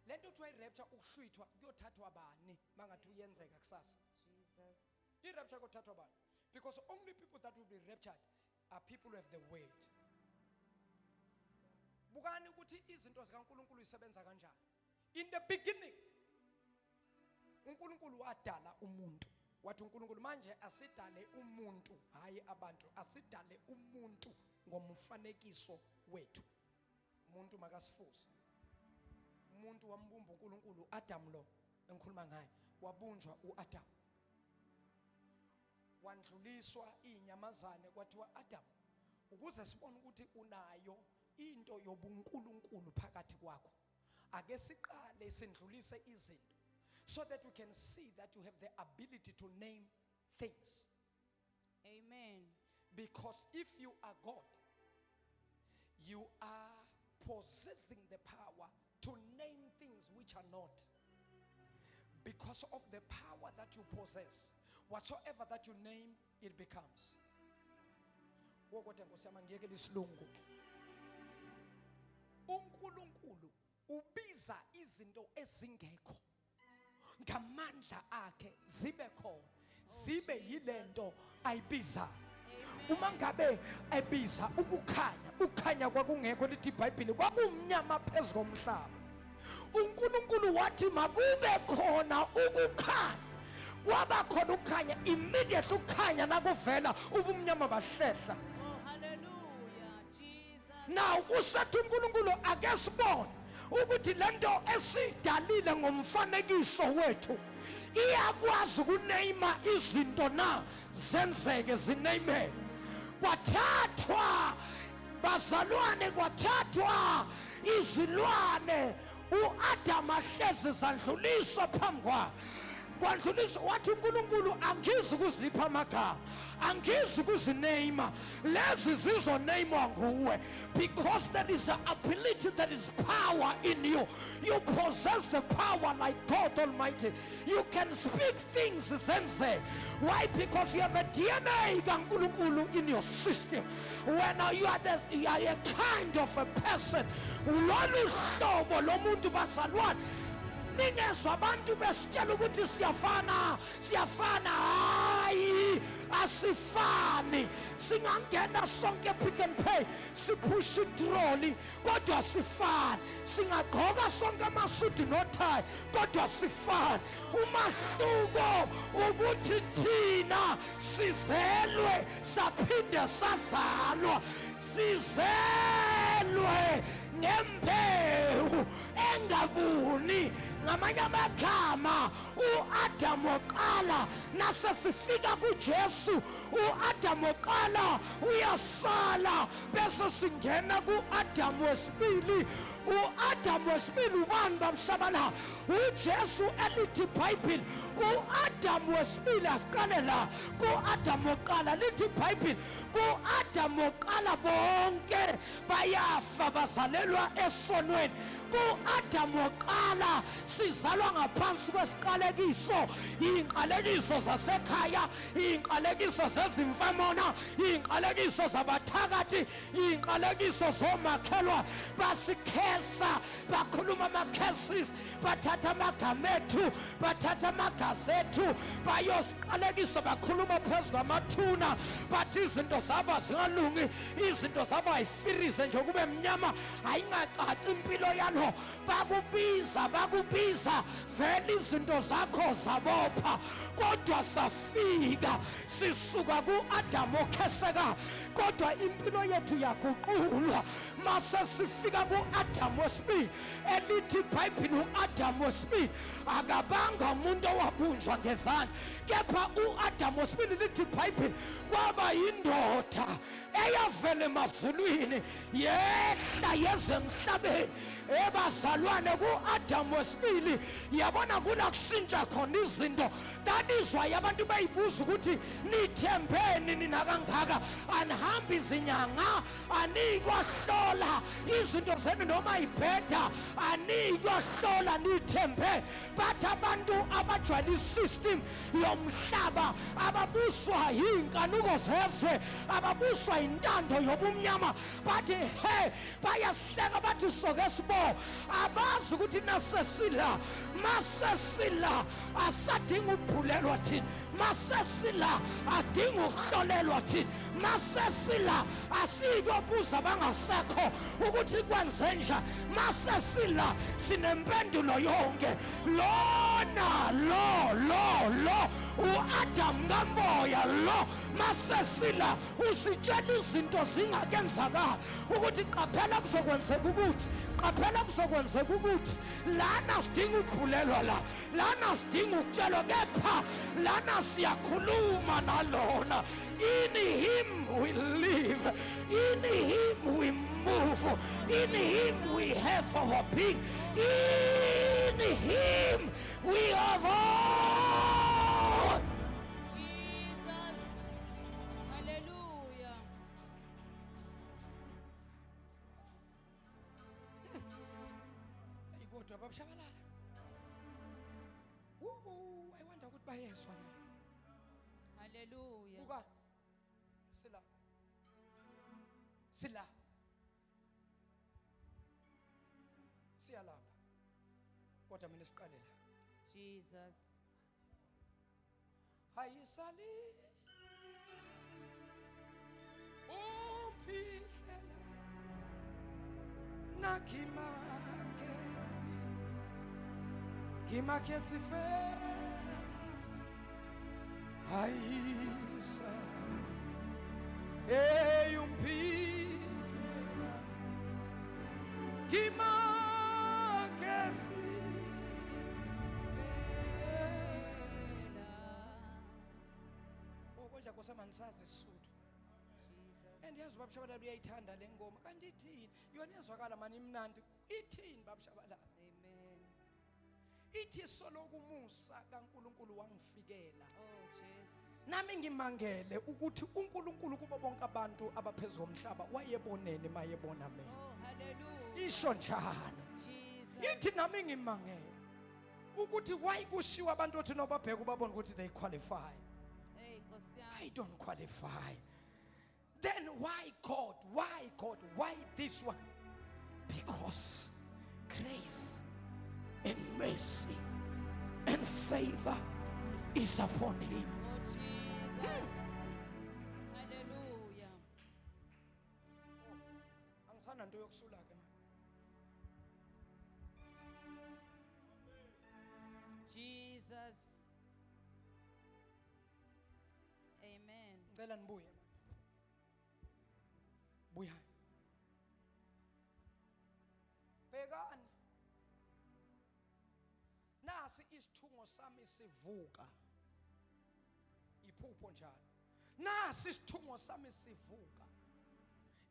Lento kuthiwa irapture ukuhlwithwa kuyothathwa bani mangathi uyenzeka kusasa. Jesus. Irapture kuyothathwa bani? Because only people that will be raptured are people who have the word. Bukani ukuthi izinto zikaNkulunkulu isebenza kanjani. In the beginning uNkulunkulu wadala umuntu. Wathi uNkulunkulu manje asidale umuntu hayi abantu, asidale umuntu ngomfanekiso wethu. Umuntu makasifuze. Umuntu wambumba uNkulunkulu Adam lo engikhuluma ngaye wabunjwa uAdam. Wandluliswa inyamazane kwathiwa Adam ukuze sibone ukuthi unayo into yobuNkulunkulu phakathi kwakho. Ake siqale sindlulise izinto so that we can see that you have the ability to name things. Amen. Because if you are God, you are possessing the power to name things which are not. Because of the power that you possess, whatsoever that you name, it becomes. uNkulunkulu ubiza izinto ezingekho ngamandla akhe zibe khona, zibe yilento ayibiza. Uma ngabe ebiza ukukhanya, ukhanya kwakungekho lithi iBhayibheli kwakumnyama phezulu komhlaba. uNkulunkulu wathi makube khona ukukhanya. Kwaba khona ukukhanya, immediately ukukhanya nakuvela ubumnyama bahlehla. Oh, hallelujah. Jesus. Now usathi uNkulunkulu ake sibone ukuthi lento esidalile ngomfanekiso wethu iyakwazi ukuname izinto na zenzeke ziname. Kwathathwa bazalwane, kwathathwa izilwane, uAdam ahlezi zandluliswa phambi kwakhe. Kwandluliswa wathi uNkulunkulu angizi ukuzipha amagama, angizi ukuziname, lezi zizonamwa nguwe. Because there is the ability, there is power in you. You possess the power like God Almighty. You can speak things zenze. Why? Because you have a DNA kaNkulunkulu in your system. When you are a kind of a person, ulolu hlobo lomuntu bazalwane. Ningezwa abantu besitshela ukuthi siyafana hayi asifani. Singangena sonke Pick n Pay siphusha itroli kodwa sifani. Singagqoka sonke amasudu nothai kodwa sifani. Umahluko ukuthi thina sizelwe saphinde sazalwa, sizelwe ngembewu engabuni ngamanye amagama uAdam wokuqala nasesifika kuJesu uAdam wokuqala uyasala bese singena kuAdam wesibili uAdam wesibili ubani bamshabalala uJesu elithi iBhayibheli uAdam wesibili asiqale la kuAdam wokuqala lithi iBhayibheli kuAdam wokuqala bonke bayafa bazalelwa esonweni kuAdam wokuqala sizalwa ngaphansi kwesiqalekiso inqalekiso zasekhaya inqalekiso zezimfamona inqalekiso zabathakathi inqalekiso zomakhelwa basikhesa bakhuluma ama-cases bathatha amagama ethu bathatha amagazi ethu bayosiqalekisa bakhuluma phezu kwamathuna bathi izinto zabo zingalungi izinto zabo ayifirize nje kube mnyama ayingacaci impilo yalo bakubiza vele izinto zakho zabopha kodwa safika sisuka kuAdam okheseka kodwa impilo yethu yaguqulwa mase sifika kuAdam wesibili elithi iBhayibheli uAdam wesibili akabanga umuntu owabunjwa ngezandla kepha uAdam wesibili lithi iBhayibheli kwaba yindoda eyavela emazulwini yehla yeze emhlabeni ebazalwane kuAdam wesibili yabona kula kushintsha khona izinto that is why abantu bayibuza ukuthi nithembeni nina kangaka anihambi izinyanga anikwa hlola izinto zenu noma ibheda anikwa hlola nithembe bathi abantu abajwayele isystem yomhlaba ababuswa yinkanuko zezwe ababuswa intando yobumnyama bathi he bayasihleka bathi soke sibo abazi ukuthi nasesila masesila asadinga uphulelwa thina masesila adinga ukuhlolelwa thina masesila asikobuza bangasekho ukuthi kwenze njani masesila sinempendulo yonke lona lo uAdam kamoya lo masesila usitshela izinto zingakenzakala ukuthi qaphela kuzokwenzeka ukuthi qaphela kuzokwenzeka ukuthi lana sidinga ukuphulelwa lana sidinga ukutshelwa kepha lana siyakhuluma nalona in him we live in him we move in him we have our being in him we have all Jesus. Hallelujah. kodwa babashabalala I wonder ukuthi bayezwa na Hallelujah. buka sila siyalapha kodwa mina siqalela Jesus. hayisali uphihlela nakhimakezi fela hayisa umphihlela kimakezi okonje kosamanisazi isisuthu Jesus. and yazi babashabalala uyayithanda le ngoma kanti ithini yona iyazwakala mani imnandi ithini babashabalala Amen. ithi soloku umusa kaNkulunkulu wangifikela Oh, Jesus. nami ngimangele ukuthi uNkulunkulu kubo bonke abantu abaphezulu komhlaba wayebonene mayebona mina Oh, hallelujah. isho njalo Jesus. ithi nami ngimangele ukuthi why kushiwa abantu othi nobabheka ubabona ukuthi they qualify Hey, Nkosi I yami. don't qualify then why why this one because grace and mercy and favor is upon him Oh, Jesus. Hallelujah. angisana nto yokusula ke manje Jesus. Amen. ngicela nibuye manje buya bhekani nasi isithungo sami sivuka iphupho njalo nasi isithungo sami sivuka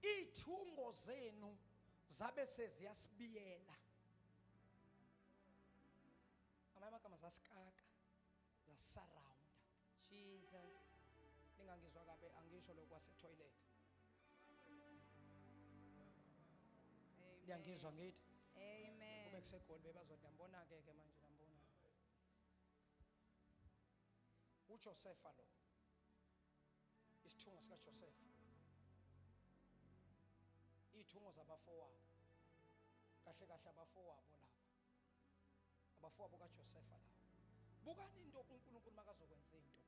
ithungo zenu zabe seziyasibiyela amagama zasikaka zasaround Jesus. ningangizwa kabe angisho lokwase toilet liyangizwa ngithi Amen. kube kusegoli bebazothi yambona ke manje nambona uJosepha lo isithungo sika Joseph ithungo zabafowabo kahle kahle abafowabo laba abafowabo kaJosepha laba bukani into uNkulunkulu makazokwenza into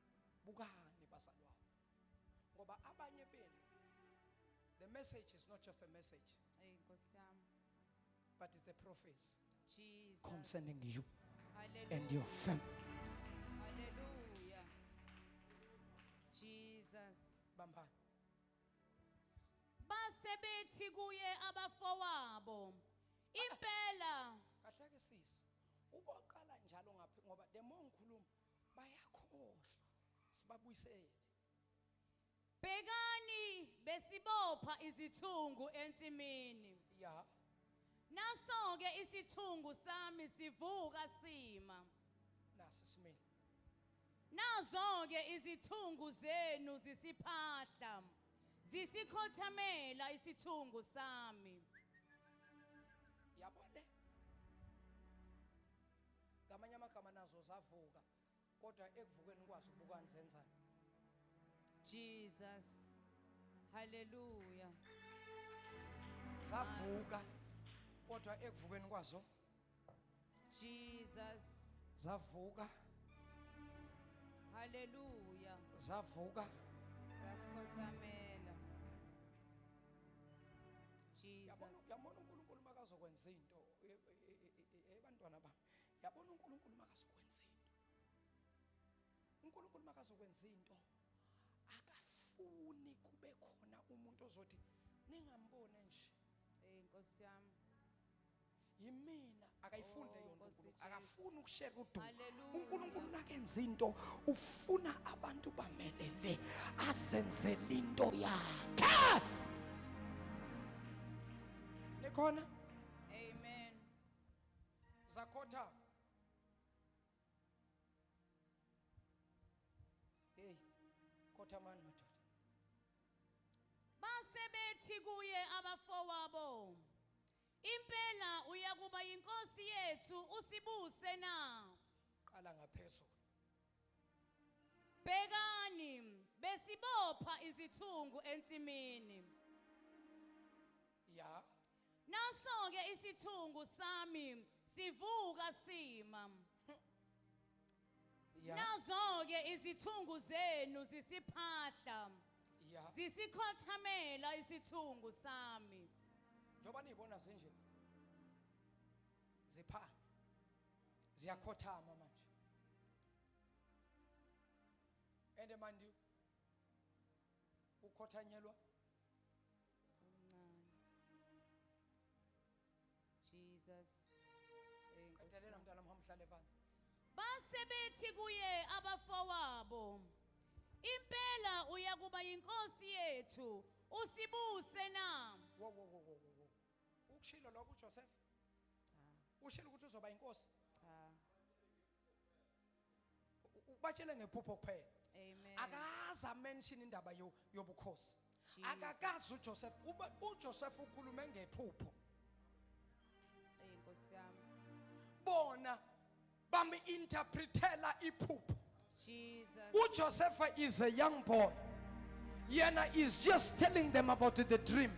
bukani bazalwane ngoba abanye benu the message is not just a message Nkosi yami. but it's a prophecy Jesus. concerning you Hallelujah. and your family Hallelujah. Jesus. bambani Basebethi kuye abafowabo. Impela kahle ke sisi uboqala njalo ngaphi ngoba the more ngikhuluma bayakhohlwa sibabuyisele bhekani besibopha izithungu ensimini. ya Naso ke isithungu sami sivuka sima. nasi simile Nazo ke izithungu zenu zisiphahla. Zisikhothamela isithungu sami. yabone ngamanye amagama nazo zavuka kodwa ekuvukeni kwazo ubukani zenzani Jesus. Hallelujah. zavuka kodwa ekuvukeni kwazo Jesus. zavuka Hallelujah. zavuka Zasikhothamela. Jesus. yabona uNkulunkulu makazokwenza into ebantwana bami yabona uNkulunkulu makazokwenza into uNkulunkulu makazokwenza into akafuni kube khona umuntu ozothi ningambone nje Nkosi yami. yimina akayifuni leyo nto Nkosi uNkulunkulu Jesu. akafuni ukushare udumo Hallelujah. uNkulunkulu nakenza into ufuna abantu bamelele azenzele into yakhe nikhona Amen. zakhotha hey khotha mani madoda Basebethi kuye abafowabo. Impela uyakuba inkosi yethu usibuse na. qala ngaphezulu Bhekani besibopha izithungu ensimini. ya Naso ke isithungu sami sivuka sima. ya Nazo ke izithungu zenu zisiphahla. ya Zisikhothamela isithungu sami. njoba niyibona zinje ziphansi ziyakhothama manje ende manje ukhothanyelwa Omncane. Jesus. endelela mntana mhamhlale phansi Basebethi kuye abafowabo. Impela uyakuba inkosi yethu usibuse na. wo ukushilo lokho uJoseph ushilo ukuthi uzoba inkosi Cha. ubatshele ngephupho kuphela Amen. akaza mention indaba yobukhosi Jesus. akakazi uJoseph uJoseph ukhulume ngephupho Nkosi yami. bona bami interpretela iphupho Jesus. uJoseph is a young boy yena is just telling them about the dream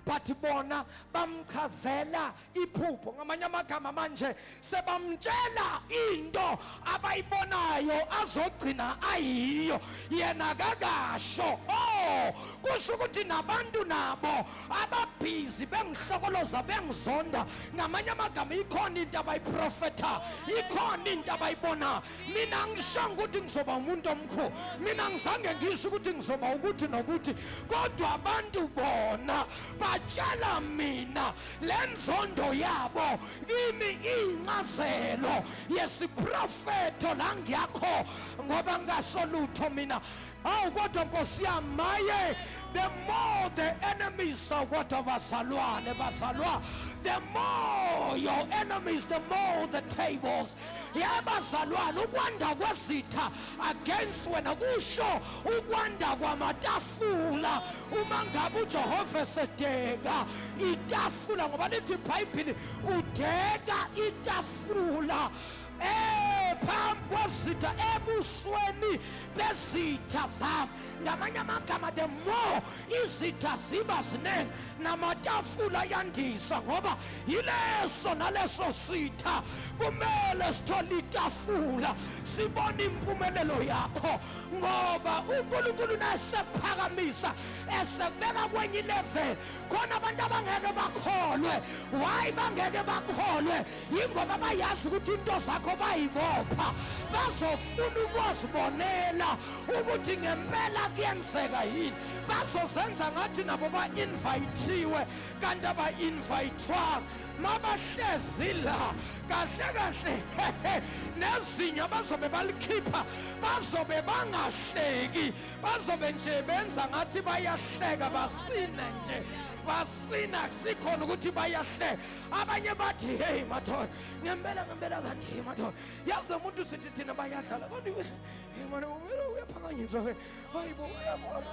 but bona bamchazela iphupho ngamanye amagama manje sebamtshela into abayibonayo azogcina ayiyo yena kakasho kusho ukuthi nabantu nabo ababhizi bengihlokoloza bengizonda ngamanye amagama ikhona into abayiprofetha ikhona into abayibona mina ngishanga ukuthi ngizoba umuntu omkhulu mina ngizange ngisho ukuthi ngizoba ukuthi nokuthi kodwa abantu bona batshela mina lenzondo yabo kimi incazelo yesiprofeto la ngiyakho ngoba ngasolutho mina. Awu kodwa Nkosi yami maye, the more the enemies are kodwa bazalwane bazalwa, the more your enemies, the more the tables. Yabazalwane, ukwanda kwezitha against wena kusho ukwanda kwamatafula. Uma ngabe uJehova esedeka itafula, ngoba lithi iBhayibheli udeka itafula phambi kwezitha ebusweni bezitha zami. Ngamanye amagama, the more izitha ziba ziningi namatafula yandisa, ngoba yileso naleso sitha kumele sithole itafula sibone impumelelo yakho, ngoba uNkulunkulu nasephakamisa esekubeka kwenye level khona abantu abangeke bakholwe. Why bangeke bakholwe? Yingoba bayazi ukuthi into zakho bayibopha, bazofuna ukuzibonela ukuthi ngempela kuyenzeka yini. Bazozenza ngathi nabo ba-invayithiwe kanti aba-invayithwanga. Mabahlezi la kahle kahle nezinyo bazobe balikhipha, bazobe bangahleki, bazobe nje benza ngathi bayahleka, basine nje basina, kusikhona ukuthi bayahleka. Abanye bathi hey madoda ngempela kanti madoda yazi lo muntu sithi thina bayadlala kodwa manje uyaphakanyiswa hayibo uyabona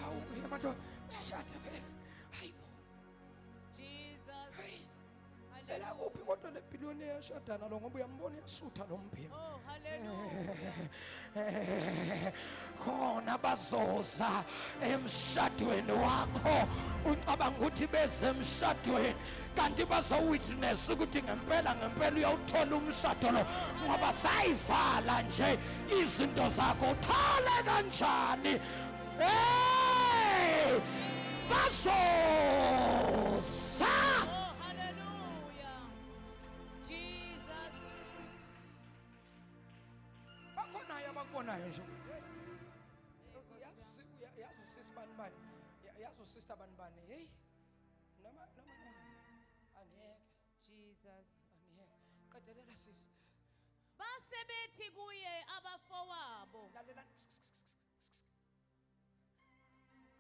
hawu madoda uyashada vele hayibo Jesus. ela kuphi kodwa le billion yashadana lo ngoba uyambona yasutha lo mphimbo. Oh, hallelujah. Khona bazoza emshadweni wakho ucabanga ukuthi beze emshadweni kanti bazowitness ukuthi ngempela uyawuthola umshado lo, ngoba sayivala nje izinto zakho. Uthole kanjani? Hey, bazoza. Oh, hallelujah. Jesus. Bakhonayo abakubonayo nje. Nkosi yami. Yazi usisi bani yazi usista bani hey noma angeke Jesus. qedelela sisi Base bethi kuye abafowabo. lalela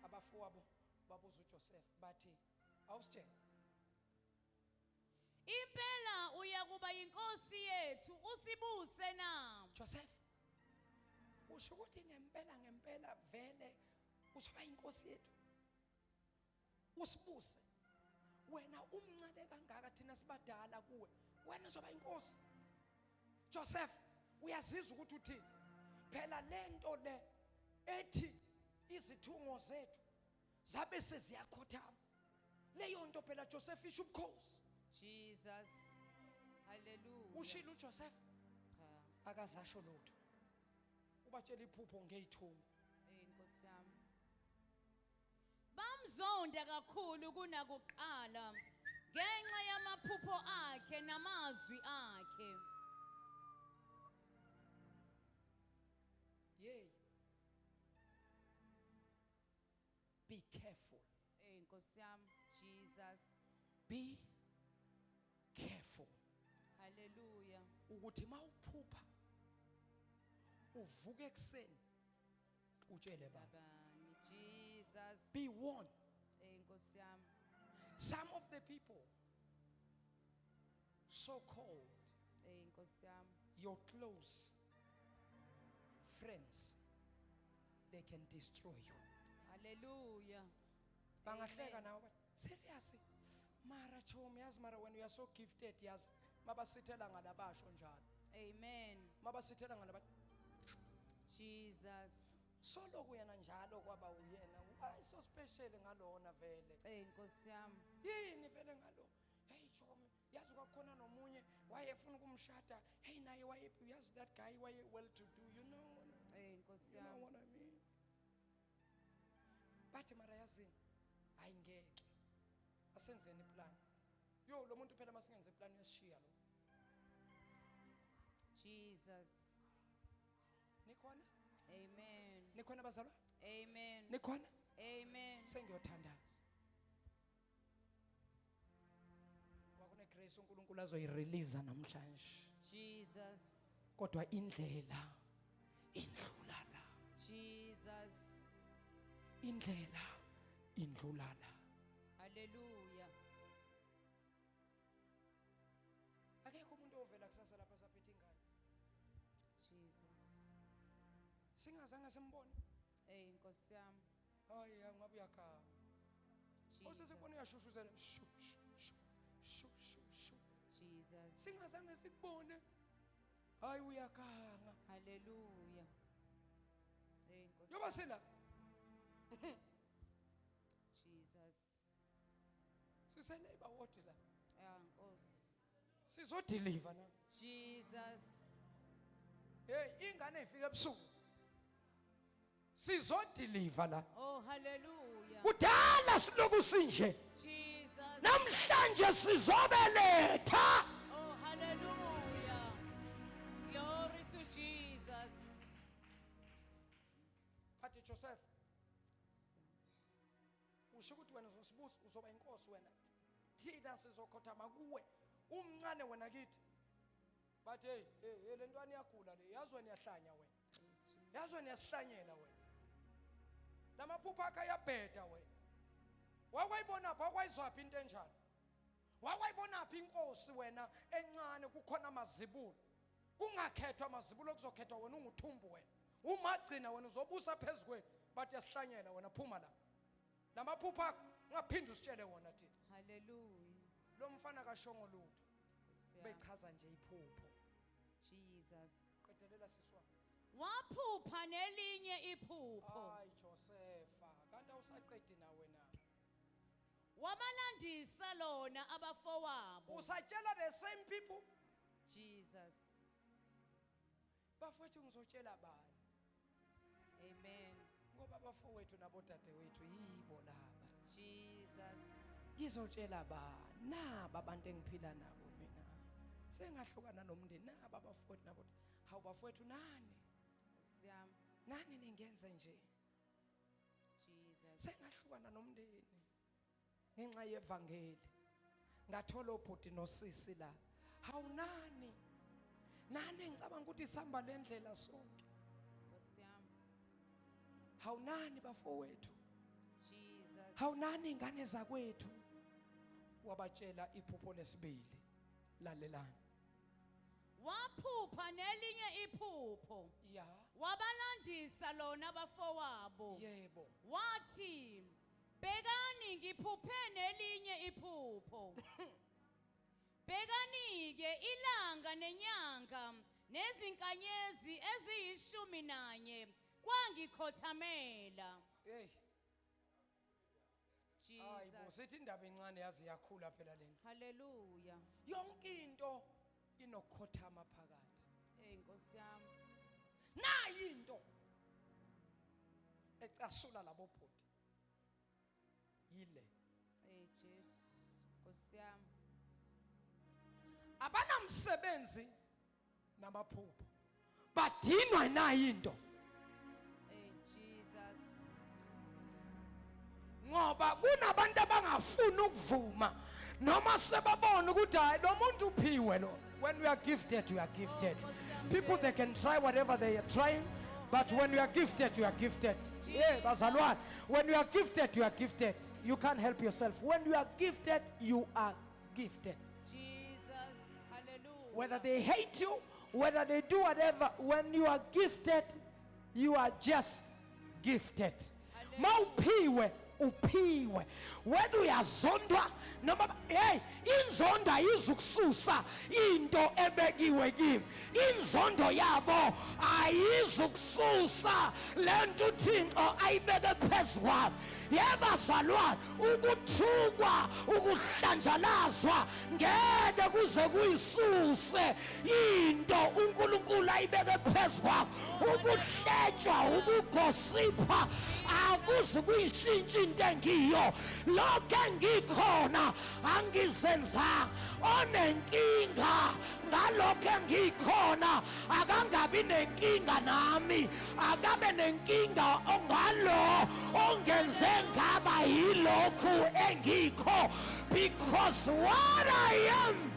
abafowabo babuza uJoseph bathi awusitshela Impela uyakuba inkosi yethu, usibuse na. Joseph usho ukuthi ngempela vele uzoba inkosi yethu usibuse wena umncane kangaka thina sibadala kuwe wena uzoba inkosi. Joseph uyazizwa ukuthi uthini? Phela lento le ethi izithungo zethu zabe seziyakhothama, leyo nto phela Joseph isho ubukhosi. Jesus. Hallelujah. Ushilo uJoseph Cha. akazasho lutho, ubatshela iphupho ngeyithungo. Nkosi yami. Bamzonda kakhulu kunakuqala ngenxa yamaphupho akhe namazwi akhe. Yay, be careful, Nkosi yami. Jesus. be careful Hallelujah. ukuthi mawuphupha uvuke ekseni utshele baba. Babani. Jesus. Be warned. Nkosi yami. Some of the people so called Nkosi yami. your close friends, they can destroy you. Hallelujah. Bangahleka Amen. nawe bathi seriously mara chomi yazi mara when you are so gifted yazi mabasithela ngalabasho njalo Amen. mabasithela ngalabathi Jesus. solo kuyena njalo kwaba uyena ay so special ngalona vele Nkosi yami. yini vele ngalo. Hey chomi yazi kwakhona nomunye wayefuna ukumshada hey naye yazi that guy waye well to do you know Nkosi you know yami. what I mean. Bathi mara yazini ayingeke asenzeni plan yo lo muntu phela masingenze plan yesishiya lo. Jesus. Nikhona Amen. nikhona bazalwa Amen. nikhona Amen. sengiyothandaza igrace uNkulunkulu azoyirelease namhlanje. Jesus. Kodwa indlela indlula la. Jesus. Indlela indlula la. Hallelujah. Akekho umuntu ovela kusasa lapha saphethe ingane. Jesus. Singazange simbone. Hey, Nkosi yami. Hayi angabe uyakhala. Osesibone Jesus. uyashushuzela shu shu shu shu shu. Jesus. Singazange sikubone. Hayi uyakhanga. Hallelujah. Hey, Nkosi. Yoba sila. Jesus. Siseleba wodi la. Yeah, Nkosi. Sizodeliver na. Jesus. Hey ingane ifike ebusuku. Sizodeliver la. Oh, hallelujah. Kudala siloku sinje. Jesus. Namhlanje sizobeletha. Oh, hallelujah. Glory to Jesus. Athi Joseph usho ukuthi wena uzosibusa uzoba inkosi wena. Thina sizokhothama kuwe. Umncane wena kithi. Bathi hey le ntwana iyagula le. Yazwe niyahlanya wena. Yazwe niyasihlanyela wena. Lamaphupha akhe ayabheda wena. Wakwayibona pha wakwayizwaphi into enjalo. Wakwayibona phi inkosi wena encane kukhona amazibulo. Kungakhethwa amazibulo kuzokhethwa wena unguthumbu wena. Umagcina wena uzobusa phezukweni. Bathi yasihlanyela wena phuma la. Lamaphupha ngaphinde usitshele wona thina. Hallelujah. Lo mfana kashongo lutho. Nkosi yami. Bechaza nje iphupho. Jesus. Qedelela siswa. Waphupha nelinye iphupho. Hayi Josepha, kanti awusaqedi na wena. Wabalandisa lona abafowabo. Usatshela the same people. Jesus. Bafowethu ngizotshela bani? Amen. Ngoba bafowethu nabodade wethu yibo laba. Jesus. Ngizotshela bani? Naba abantu engiphila nabo mina. Sengahlukana nomndeni naba bafowethu nabodade. Hawu bafowethu nani? Nkosi yami. Nani ningenze nje? Jesus. Sengahlukana nomndeni. Ngenxa yevangeli. Ngathola ubhuti nosisi la. Hawu nani? Nani ngicabanga ukuthi isihamba lendlela sonke. Nkosi yami. Hawu nani bafowethu? Jesus. Hawu nani ingane zakwethu? Wabatshela iphupho lesibili. Lalelani. Waphupha nelinye iphupho. Ya. Wabalandisa lona abafowabo. Yebo. Wathi, "Bhekani ngiphuphe nelinye iphupho. Bhekani ke ilanga nenyanga nezinkanyezi eziyishumi kwangikhothamela." Hey. Hayibo sithi Jesus. indaba encane yazi yakhula phela lena. Hallelujah. Yonke into inokhothama phakathi. Hey Nkosi yami. Nayi into ecasula labo bhuti. Yile. Hey Jesus. Nkosi yami. Abanamsebenzi namaphupho. Badinwa nayi into. Hey Jesus. Ngoba kunabantu abangafuni ukuvuma noma sebabona ukuthi hayi lo muntu uphiwe lo. When we are gifted, you are gifted. People they can try whatever they are trying, but when you are gifted, you are gifted. Yeah, bazalwane. When you are gifted, you are gifted. You can't help yourself. When you are gifted, you are gifted. Jesus. Hallelujah. Whether they hate you, whether they do whatever, when you are gifted, you are just gifted. Mawuphiwe uphiwe. Whether uyazondwa noma hey inzondo ayizukususa into ebekiwe kimi. Inzondo yabo ayizukususa lento uThixo ayibeke phezulu. Yebazalwane ukuthukwa ukuhlanjalazwa ngeke kuze kuyisuse into uNkulunkulu ayibeke phezulu. Ukuhletshwa ukugosipha akuze kuyishintsha into engiyo. Lokho engikhona angizenzanga. Onenkinga ngalokho engikhona akangabi nenkinga nami. Akabe nenkinga ongalo ongenze ngaba yilokhu engikho, because what I am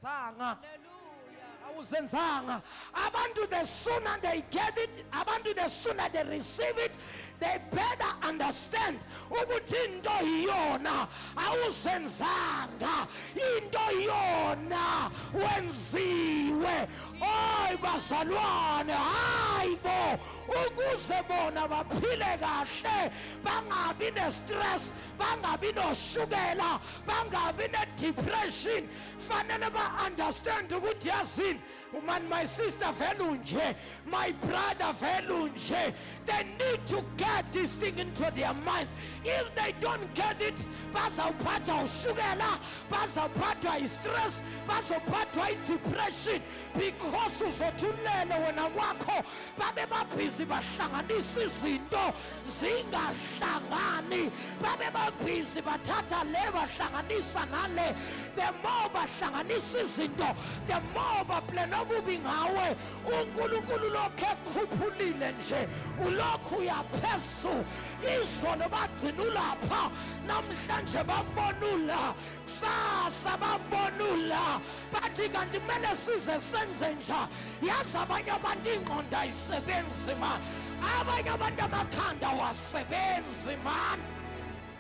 awuzenzanga Hallelujah. awuzenzanga. Abantu, the sooner they get it, abantu, the sooner they receive it, they better understand ukuthi into yona awuzenzanga, into yona wenziwe. Oy bazalwane, hayibo, ukuze bona baphile kahle, bangabi ne-stress, bangabi noshukela, bangabi ne-depression, fanele ba-understand ukuthi yazini, man, my sister vele nje, my brother vele nje, they need to get this thing into their minds. If they don't get it, bazawuphathwa ushukela, bazawuphathwa i-stress, bazawuphathwa i-depression, because uzothulele wena kwakho babe babhizi bahlanganisa izinto zingahlangani, babe babhizi bathatha le bahlanganisa nale. The more bahlanganisa izinto, the more baplena okubi ngawe. uNkulunkulu lokho ekhuphulile nje, ulokhu uyaphezulu. Izolo bagcina ulapha, namhlanje babonula, kusasa babonula, bathi kanti kumele size senze nja. Yazi abanye abantu ingqondo ayisebenzi man, abanye abantu amakhanda awasebenzi man.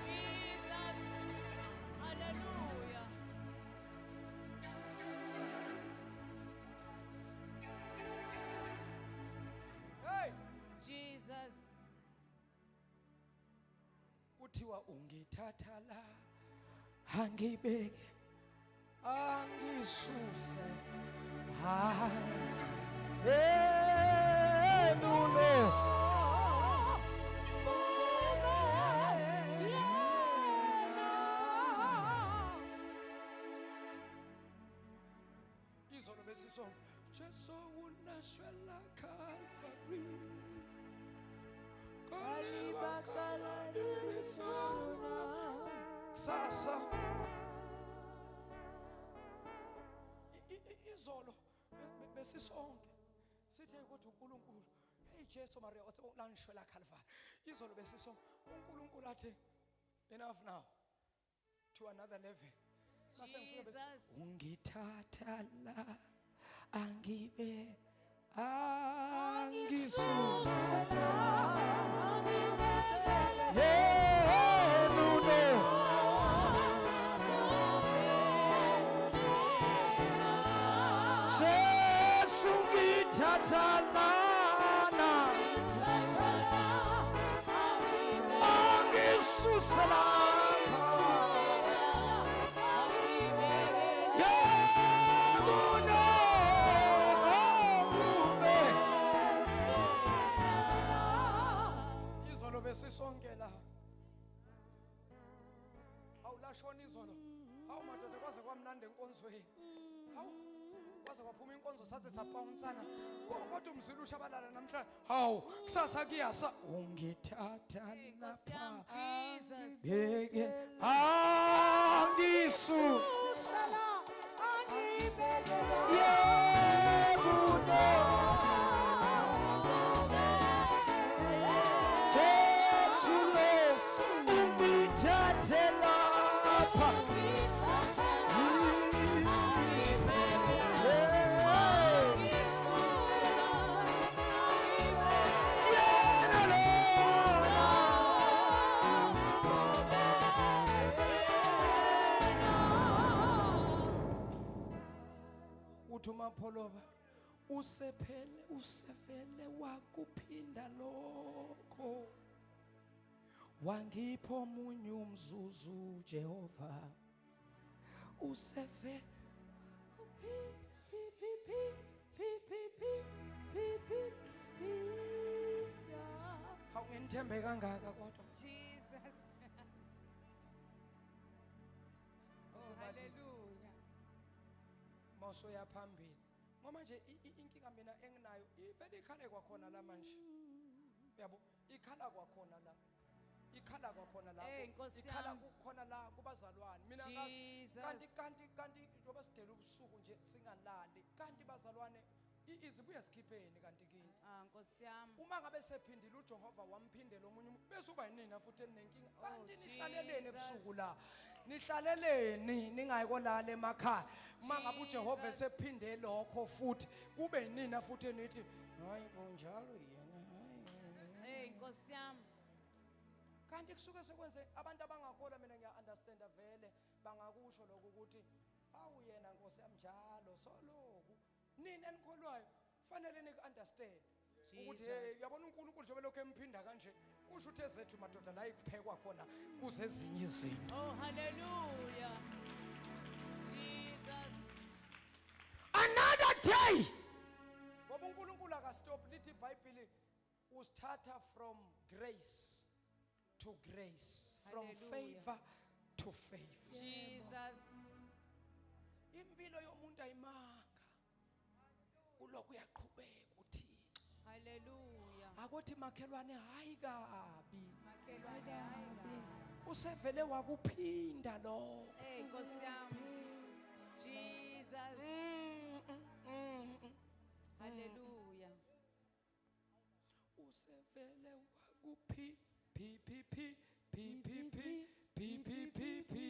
Jesus. Hallelujah. Hey, Jesus. kuthiwa ungithatha la, angibeke, angisuse, nulo. Izolo besisonke, Jesu unashwela Calvary, kusasa. Izolo besisonke sithe ukuthi uNkulunkulu, hey Jesu Maria wathi ulangishwela Calvary. Izolo besisonke uNkulunkulu athi enough now, to another level. Jesus. Ungithatha la, angibe, angisusa, Jesu ungithatha lana, angisusa la. Besisonke la, awulashona izolo, hawu madoda kwaze kwamnandi enkonzweni, hawu kwaze kwaphuma inkonzo saze sabhawunsana, kodwa umzila ushabalala namhlanje, hawu kusasa kuyasa. Ungithatha Hey, Nkosi lapha, yami, Jesus. beke angisusa, yebo no. Uthumapholova usefele wakuphinda lokho, wangipha omunye umzuzu Jehova, usefele awungithembe kangaka kodwa. Jesus. Oh, hallelujah. Mawusoya phambili ngoba nje inkinga mina enginayo ivele ikhale kwakhona la manje, yabo ikhala kwakhona la, ikhala kwakhona la, Hey, Nkosi ikhala yami. kukhona la kubazalwane. Mina Jesus. kanti njoba sidela ubusuku nje singalali, kanti bazalwane izibuye sikhipheni kanti kini. Nkosi yami. Uma ngabe sephindile uJehova wamphindela omunye bese uba yinina futhi enenkinga, kanti Jesus. nihlalelene ebusuku la, nihlaleleni ningayikolala emakhaya uma ngabe uJehova Jesus. esephinde lokho futhi kube nina futhi enithi hayi bonjalo yena hayi Hey, Nkosi yami. kanti kusuke sekwenze abantu abangakholwa mina ngiya-understanda vele bangakusho lokho ukuthi awu yena Nkosi yami njalo soloku nina enikholwayo fanele niku-understand ukuthi Jesus. yabona uNkulunkulu njengoba lokhu emphinda kanje kusho ukuthi ezethu madoda la ikuphekwa khona kuzezinye izinto. Oh, hallelujah. Jesus. Another day ngoba uNkulunkulu akastop lithi iBhayibheli usithatha from grace to grace, from Hallelujah. favor to favor. Jesus. Impilo yomuntu ayimanga ulokhu uyaqhubeka uthixo Hallelujah. akuthi makhelwane hayi kabi Makhelwane hayi. usevele wakuphinda lo Hey, Nkosi yami. Jesus. Hallelujah. usevele wakuphi pi pi pi pi pi pi pi pi pi pi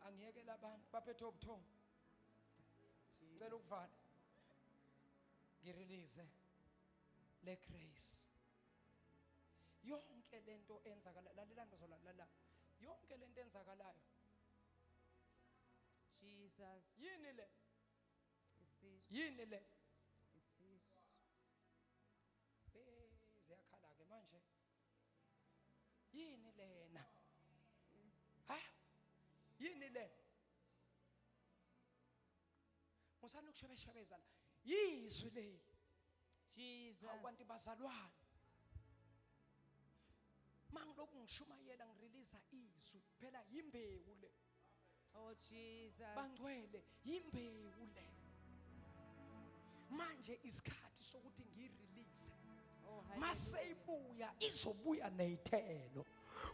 angiyekela abantu baphethe ubuthongo cela ukuvala ngirelease le grace yonke lento enzakala lalela ngizolala yonke lento enzakalayo Jesus. yini le Isisu. yini le Isisu. ziyakhala ke manje yini lena ha yini le musana ukushebeshebeza la yizwi leli Jesus. awukanti bazalwane mangilokhu ngishumayela ngirelease izwi phela imbewu le Oh, Jesus. bangcwele imbewu le manje isikhathi sokuthi ngirelease Oh, hallelujah. maseyibuya izobuya neyithelo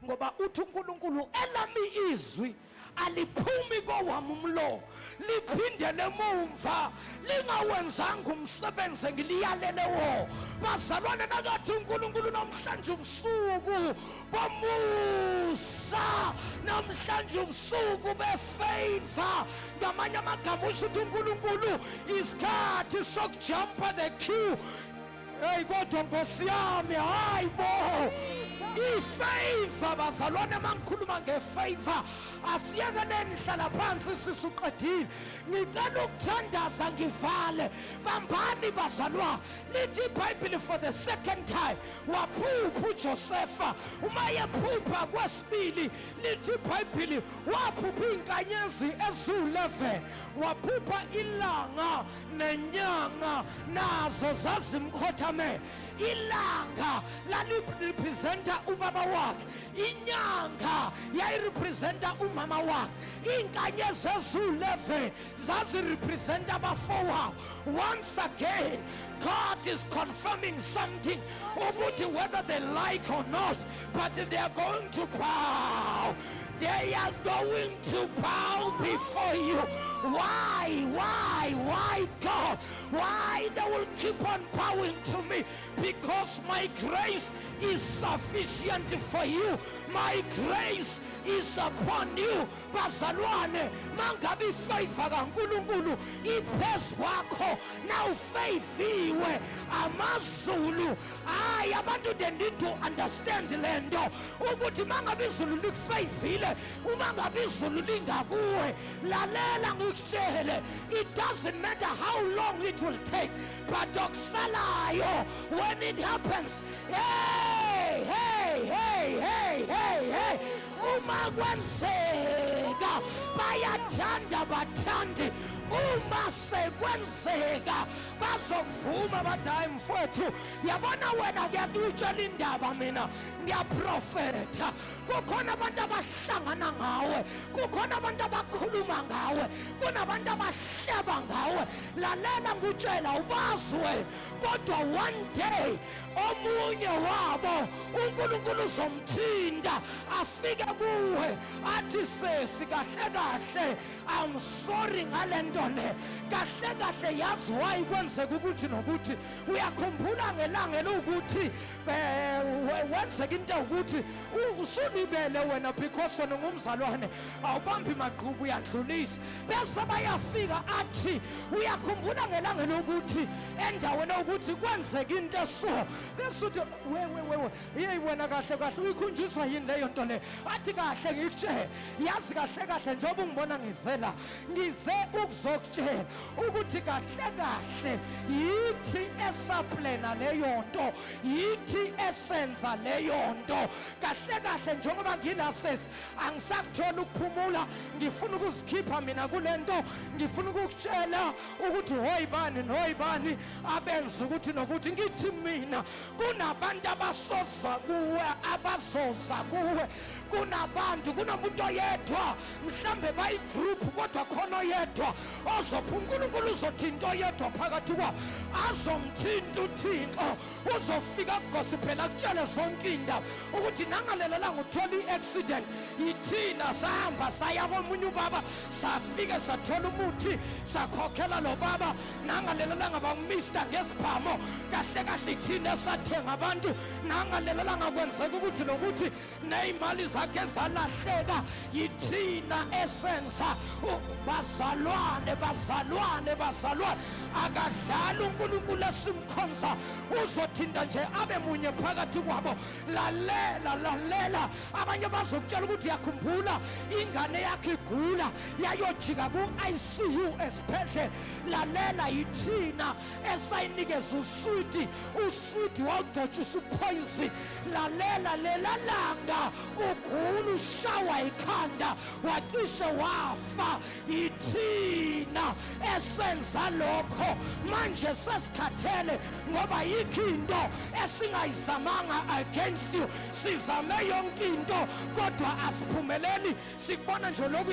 ngoba uthi uNkulunkulu elami izwi aliphumi kowami umlomo liphindele emumva lingawenzanga umsebenzi ngiliyalele wo bazalwane nakathi uNkulunkulu namhlanje ubusuku bomusa namhlanje ubusuku befavor ngamanye amagama usho ukuthi uNkulunkulu isikhathi sokujumpa the queue. Hey kodwa Nkosi yami hayi bo ifavor bazalwane mangikhuluma ngefavor asiyekeleni hlala phansi sisuqedile ngicela ukuthandaza ngivale bambani bazalwa lithi iBhayibheli for the second time waphupha uJosefa uma yephupha kwesibili lithi iBhayibheli waphupha inkanyezi ezu11 waphupha ilanga nenyanga nazo zazimkhothame ilanga lalirepresenta ubaba wakhe inyanga yayirepresenta umama wakhe inkanyezi ezu11 zazirepresenta abafowabo once again God is confirming something ukuthi whether they like or not but they are going to bow. They are going to bow before you. Why, God? Why they will keep on bowing to me? Because my grace is sufficient for you. My grace is upon you. Bazalwane, mangabi favor kaNkulunkulu iphezu kwakho nawufaviwe amazulu hayi abantu they need to understand lento ukuthi mangabe izulu likufavile uma ngabe izulu lingakuwe lalela ngikutshele it doesn't matter how long it will take but okusalayo when it happens hey uma kwenzeka bayathanda bathandi uma sekwenzeka bazokuvuma bathi hayi mfowethu yabona wena ngiyakutshela indaba mina ngiyaprofetha kukhona abantu abahlangana ngawe kukhona abantu abakhuluma ngawe kunabantu abahleba ngawe lalela ngutshela ubazi wena kodwa one day omunye wabo uNkulunkulu uzomthinta afike kuwe athi sesi kahle kahle I'm sorry ngalento le kahle kahle yazi why kwenzeka ukuthi nokuthi uyakhumbula ngelanga lokuthi kwenzeka into ukuthi usulibele wena because wena ngumzalwane awubambi maqhubu uyadlulisa bese bayafika athi uyakhumbula ngelanga lokuthi endaweni ukuthi kwenzeka into eso bese uthi we hey wena kahle kahle uyikhunjiswa yini leyo nto le athi kahle ngikutshela yazi kahle kahle njengoba ungibona ngizela ngize ukuzokutshela ukuthi kahle kahle yithi esaplena leyo nto yithi esenza leyo nto kahle kahle njengoba ngilasesi angisakuthola ukuphumula ngifuna ukuzikhipha mina kule nto ngifuna ukukutshela ukuthi hoyibani abenza ukuthi nokuthi ngithi mina kunabantu abasoza kuwe kunabantu kunomuntu oyedwa mhlambe bayigroup kodwa khona oyedwa ozopha uNkulunkulu uzothinta oyedwa phakathi kwabo azomthinta uThixo uzofika kugospela kutshele zonke indaba ukuthi nangalelelanga uthola i-accident yithina sahamba saya komunye ubaba safike sathola umuthi sakhokhela lo baba nangalelelanga bangumista ngesibhamo kahle kahle thina sathenga abantu nangalelelanga kwenzeka ukuthi nokuthi neyimali zakhe zalahleka yithina esenza bazalwane akadlala uNkulunkulu esimkhonza uzothinta nje abe munye phakathi kwabo lalela abanye bazokutshela ukuthi yakhumbula ingane yakhe igula yayojika ku-ICU esibhedlela lalela yithina esayinikeza uswidi wawudotshisa uphoyisi lalela lelalanga ugula ushawa ikhanda wacishe wafa yithina esenza lokho manje sesikhathele ngoba yikho into esingayizamanga against you sizame yonke into kodwa asiphumeleli sikubona nje lokhu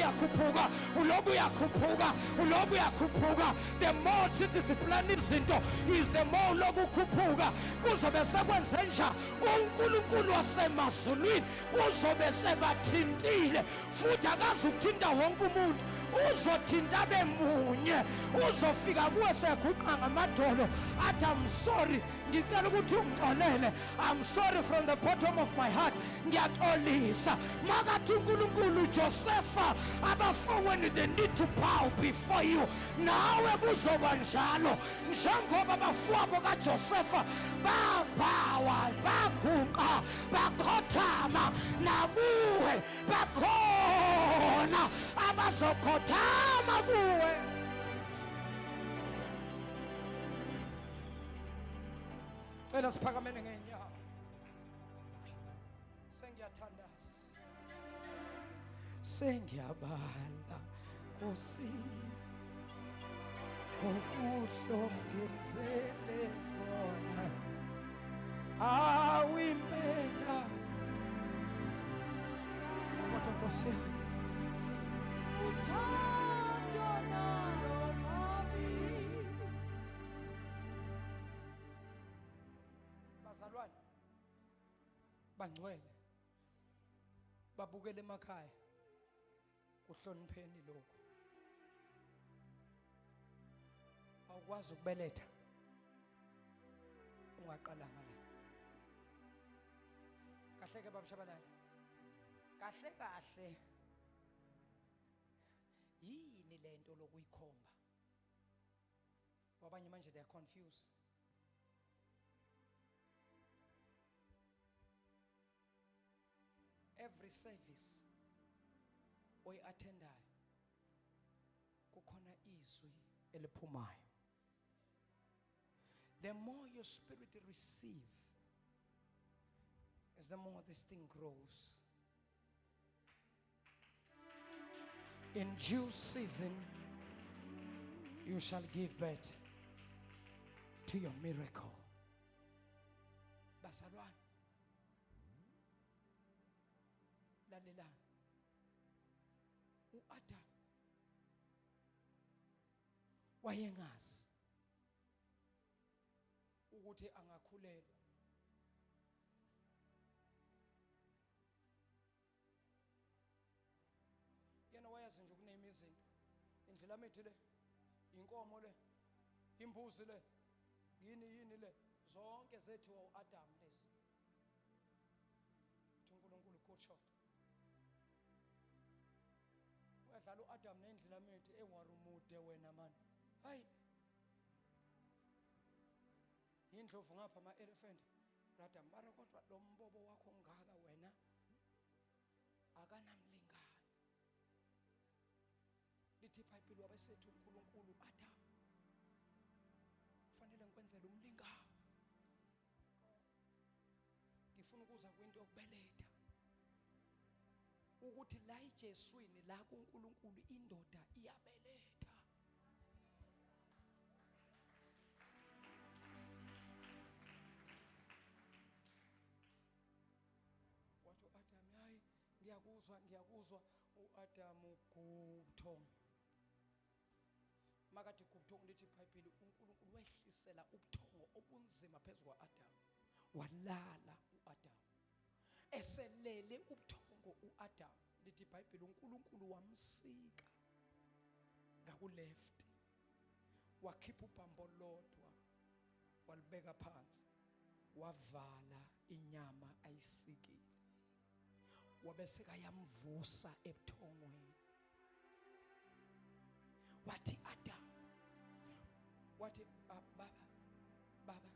uyakhuphuka the more sidiscipline izinto is the more lokhu khuphuka kuzobe sekwenze nja uNkulunkulu wasemazulwini uzobe sebathintile futhi akazi ukuthinta wonke umuntu uzothinta bemunye uzofika kuwe seguqa ngamadolo athi I'm sorry ngicela ukuthi ungixolele I'm sorry from the bottom of my heart ngiyaxolisa makathi uNkulunkulu Josepha abafowenu they need to bow before you nawe kuzoba njalo njengoba abafowabo kaJosepha babhawa baguqa bakhothama nakuwe bakhona abazokhothama kuwe Ela siphakamene ngenyawo sengiyabala Nkosi okuhlongenzele kona awimpela kodwa Nkosi uthando nalo mami bazalwane bangcwele babukele emakhaya kuhlonipheni lokho awukwazi ukubeletha ungaqalanga la kahle ke babashabalala kahle yini lento lokuyikhomba wabanye manje they are confused every service oyi-attendayo kukhona izwi eliphumayo the more your spirit receive is the more this thing grows in due season you shall give birth to your miracle bazalwane lalelani uAdam wayengazi ukuthi angakhulelwa yena wayazi nje ukunema izinto indlela mithi le inkomo le imbuzi le yini le zonke zethiwa uAdam lezi ukushoda. Uyadlala uAdam nendlela mithi ewarumude wena man. Hayi. Indlovu ngapha ama-elephant. Brother, mara kodwa lo mbobo wakho ngaka wena akanamlingani. Lithi iBhayibheli wabesethu uNkulunkulu Adam. Kufanele ngikwenzele umlingani. Ngifuna ukuza kwinto yokubeletha. Ukuthi la eJeswini la kuNkulunkulu indoda iyabeletha. Wathi uAdam, hayi ngiyakuzwa uAdam kubuthongo. Makade kubuthongo lithi iBhayibheli uNkulunkulu wehlisela ubuthongo obunzima phezulu kwaAdam. Walala uAdam. Eselele ubuthongo uAdam. Lithi iBhayibheli uNkulunkulu wamsika ngakuleft. Wakhipha ubhambo lodwa walibeka phansi. Wavala inyama ayisikile. Wabeseka yamvusa ebuthongweni. Wathi Adam, wathi baba,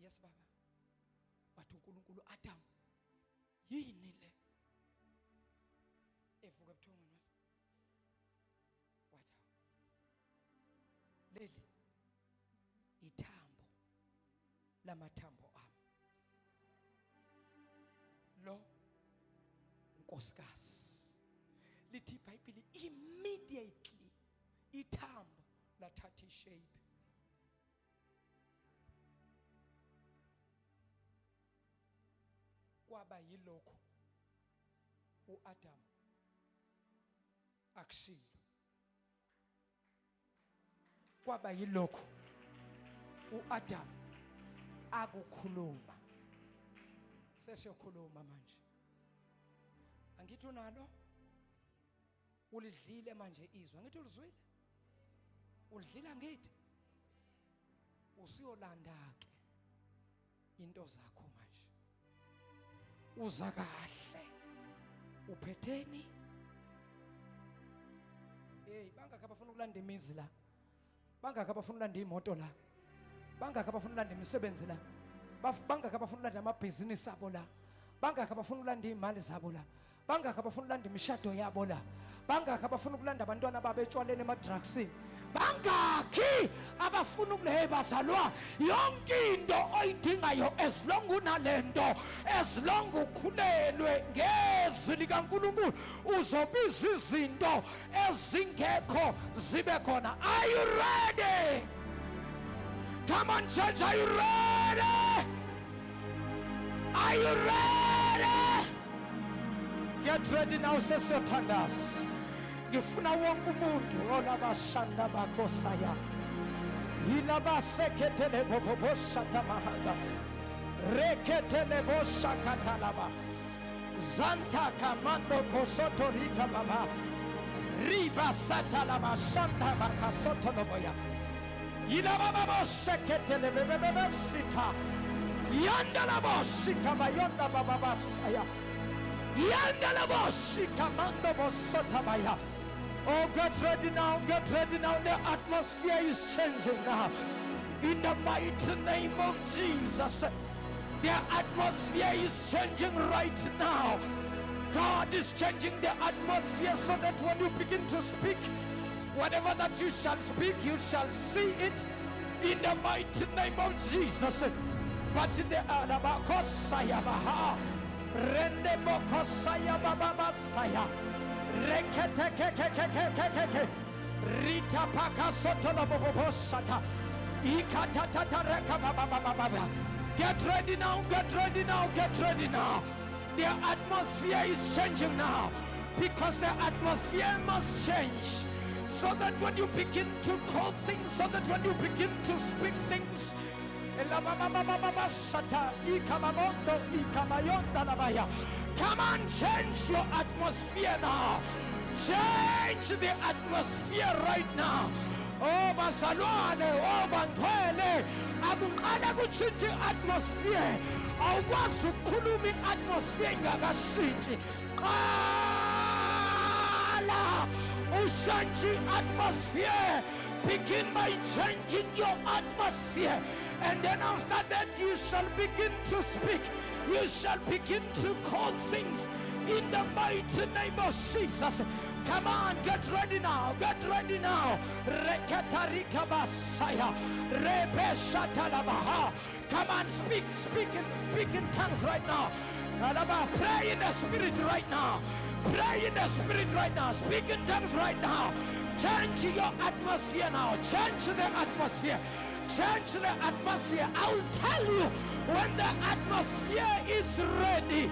yes baba. Wathi uNkulunkulu, Adam, yini le evuka ebuthongweni? Wathi leli ithambo lamathambo ami. Lo nkosikazi. Lithi iBhayibheli immediately ithambo lathatha ishape. Kwaba yilokho uAdam akushilo. Kwaba yilokho uAdam akukhuluma. Sesiyokhuluma manje. Angithi unalo? Ulidlile manje izwi. Angithi ulizwile? Ulidlila ngithi? Usiyolanda ke into zakho manje. Uza kahle. Uphetheni? Bangaka abafuna ukulanda imizi la. Bangaka abafuna ukulanda imoto la. Bangaka abafuna ukulanda imisebenzi la. Bangaka abafuna ukulanda amabhizinisi abo la. Bangaka abafuna ukulanda imali zabo la. Bangaka abafuna ukulanda imishado yabo la. Bangaka abafuna ukulanda abantwana babetshwalene emadrugsini. Bangaki abafuna ukulebazalwa yonke into oyidingayo as long unalento, as long ukhulelwe ngezwi likaNkulunkulu uzobiza izinto ezingekho zibe khona. Are you ready? Come on church, are you ready? Are you ready? Get ready now, sesiyothandaza. Ngifuna wonke umuntu olabashanda bakhosaya. Ilabaseketele boboshata mahanga. Reketele boshakatalaba. Zanta kamando kosoto rika baba. Riba satalaba shanda bakasoto loboya. Ilababa seketele bebebe sita. Yandala boshika bayonda baba saya. Yandala boshika mando bosota baya. Oh, get ready now, get ready now. The atmosphere is changing now. In the mighty name of Jesus. The atmosphere is changing right now. God is changing the atmosphere so that when you begin to speak, whatever that you shall speak, you shall see it in the mighty name of Jesus. But in the Arabakosaya Baha, Rende Bokosaya Baba Saya. Rita Paka Sotola Bobosata. Get ready now, get ready now, get ready now. The atmosphere is changing now because the atmosphere must change so that when you begin to call things, so that when you begin to speak things, come on, change your atmosphere now. Change the atmosphere right now. Oh, bazalwane, oh, bantwele, akuqala kutshintsha atmosphere. Awukwazi ukukhuluma atmosphere atmosphere ingakashintshi. Qala ushantshe atmosphere. Begin by changing your atmosphere. And then after that you shall begin to speak. You shall begin to call things in the mighty name of Jesus. Come on, get ready now. Get ready now. Rekatarika basaya. Rebeshatalabaha. Come on, speak in tongues right now. Pray in the spirit right now. Pray in the spirit right now. Speak in tongues right now. Change your atmosphere now. Change the atmosphere. Change the atmosphere. I'll tell you when the atmosphere is ready.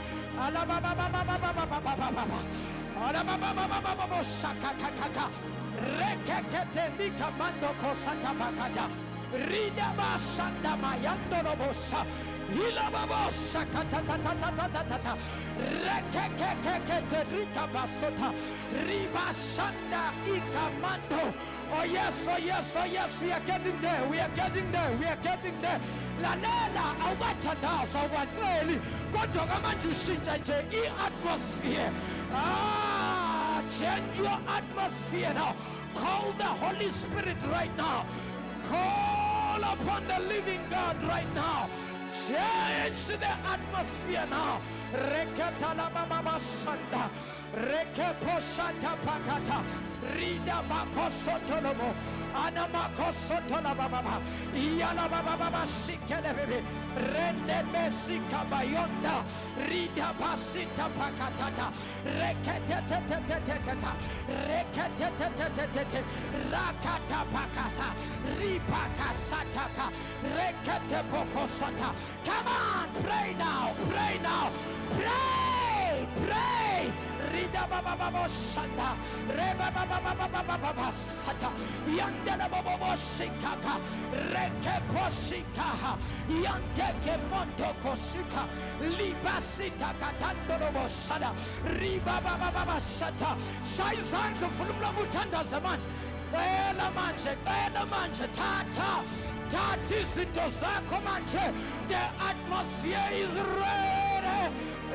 Rida basanda mayando robosa. Hila babosa kata. Rekekekeke rika basota. Ribasanda ikamando. Oh yes, we are getting there. We are getting there. Lalela awatanda sawateli. Kodwa manje shintsha nje atmosphere. Change your atmosphere now. Call the Holy Spirit right now. Call upon the living God right now. Change the atmosphere now. Rekatala mama sanda. Rekeposhata pakata. Rida makosotolomo. Ana makosotolababa. Iyala baba shikelebe. Rende mesika bayonda. Rida basita pakatata. Reketeteteteteta. Reketetetetetete. Rakata pakasa. Ripakasataka. Reketepokosata. Come on, pray now. Pray. Rida baba shanda. Reba baba sata. Yandela baba shikaka. Reke poshika. Yandeke mondo koshika. Libasita katando boshada. Riba baba shata. Shaizan kufulumla mutanda zaman. Ela manje. Tati sitosako manje. The atmosphere is ready.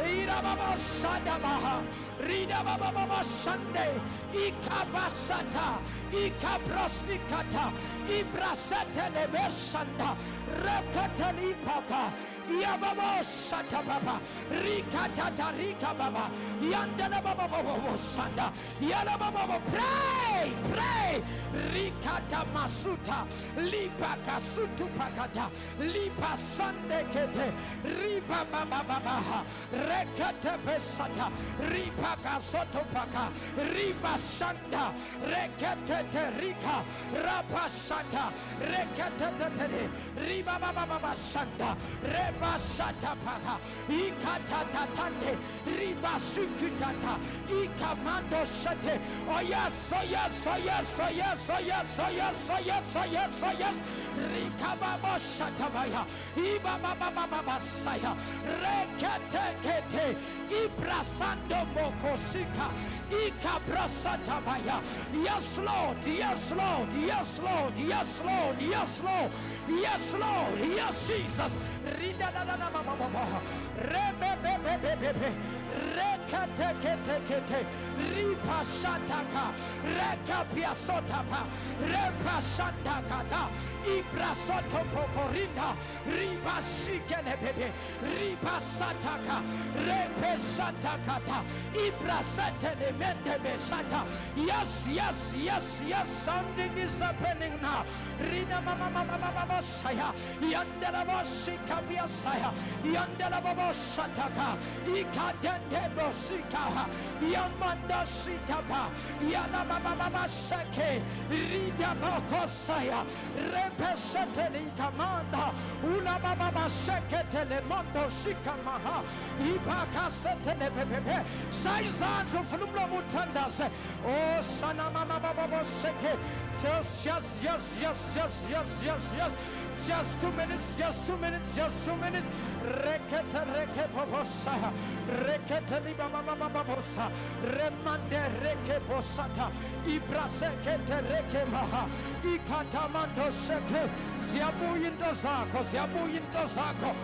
Rida baba shada baha. Rida baba shande. Ikabasata. Ikabrosnikata. Ibrasata lebeshanda. Rekatani paka. Yababa shata baba. Rikatata rika baba. Yandana baba shanda. Yala baba pray. Rikata masuta. Lipa kasutu pakata. Lipa sande kete. Ripa baba. Rekata besata. Ripa kasoto paka. Ripa shanda. Rekata rika. Rapa shata. Rekata riba baba shanda. Reba shata paka. Ikata tande. Riba sukutata. Ikamando shate. Oh yes. Rikababa shatabaya. Iba baba saya. Rekete. Ibrasando mokosika. Ikabrasatabaya. Yes, Lord. Yes, Jesus. Rekete. Ripa shataka. Rekapia sotapa. Repa shantakata. Ibrasoto pokorinda. Riba shikene bebe. Riba sataka. Repe satakata. Ibrasatene mende besata. Yes. Something is happening now. Rina mama saya. Yandela boshika biasaya. Yandela boshataka. Ikadende bosika. Yamanda sitapa. Yana mama seke. Rida bokosaya. Repesateli kamanda. Ula baba seke telemondo shikamaha. Ibaka setele pepe. Saizan kuflumla mutandase. Oh sana mama baba seke. Just. Just 2 minutes. Reke poposa. Rekete liba mama posa. Remande reke posata. Ibraseke reke maha. Ikatamando seke. ziyabuya into zakho, ziyabuya into zakho.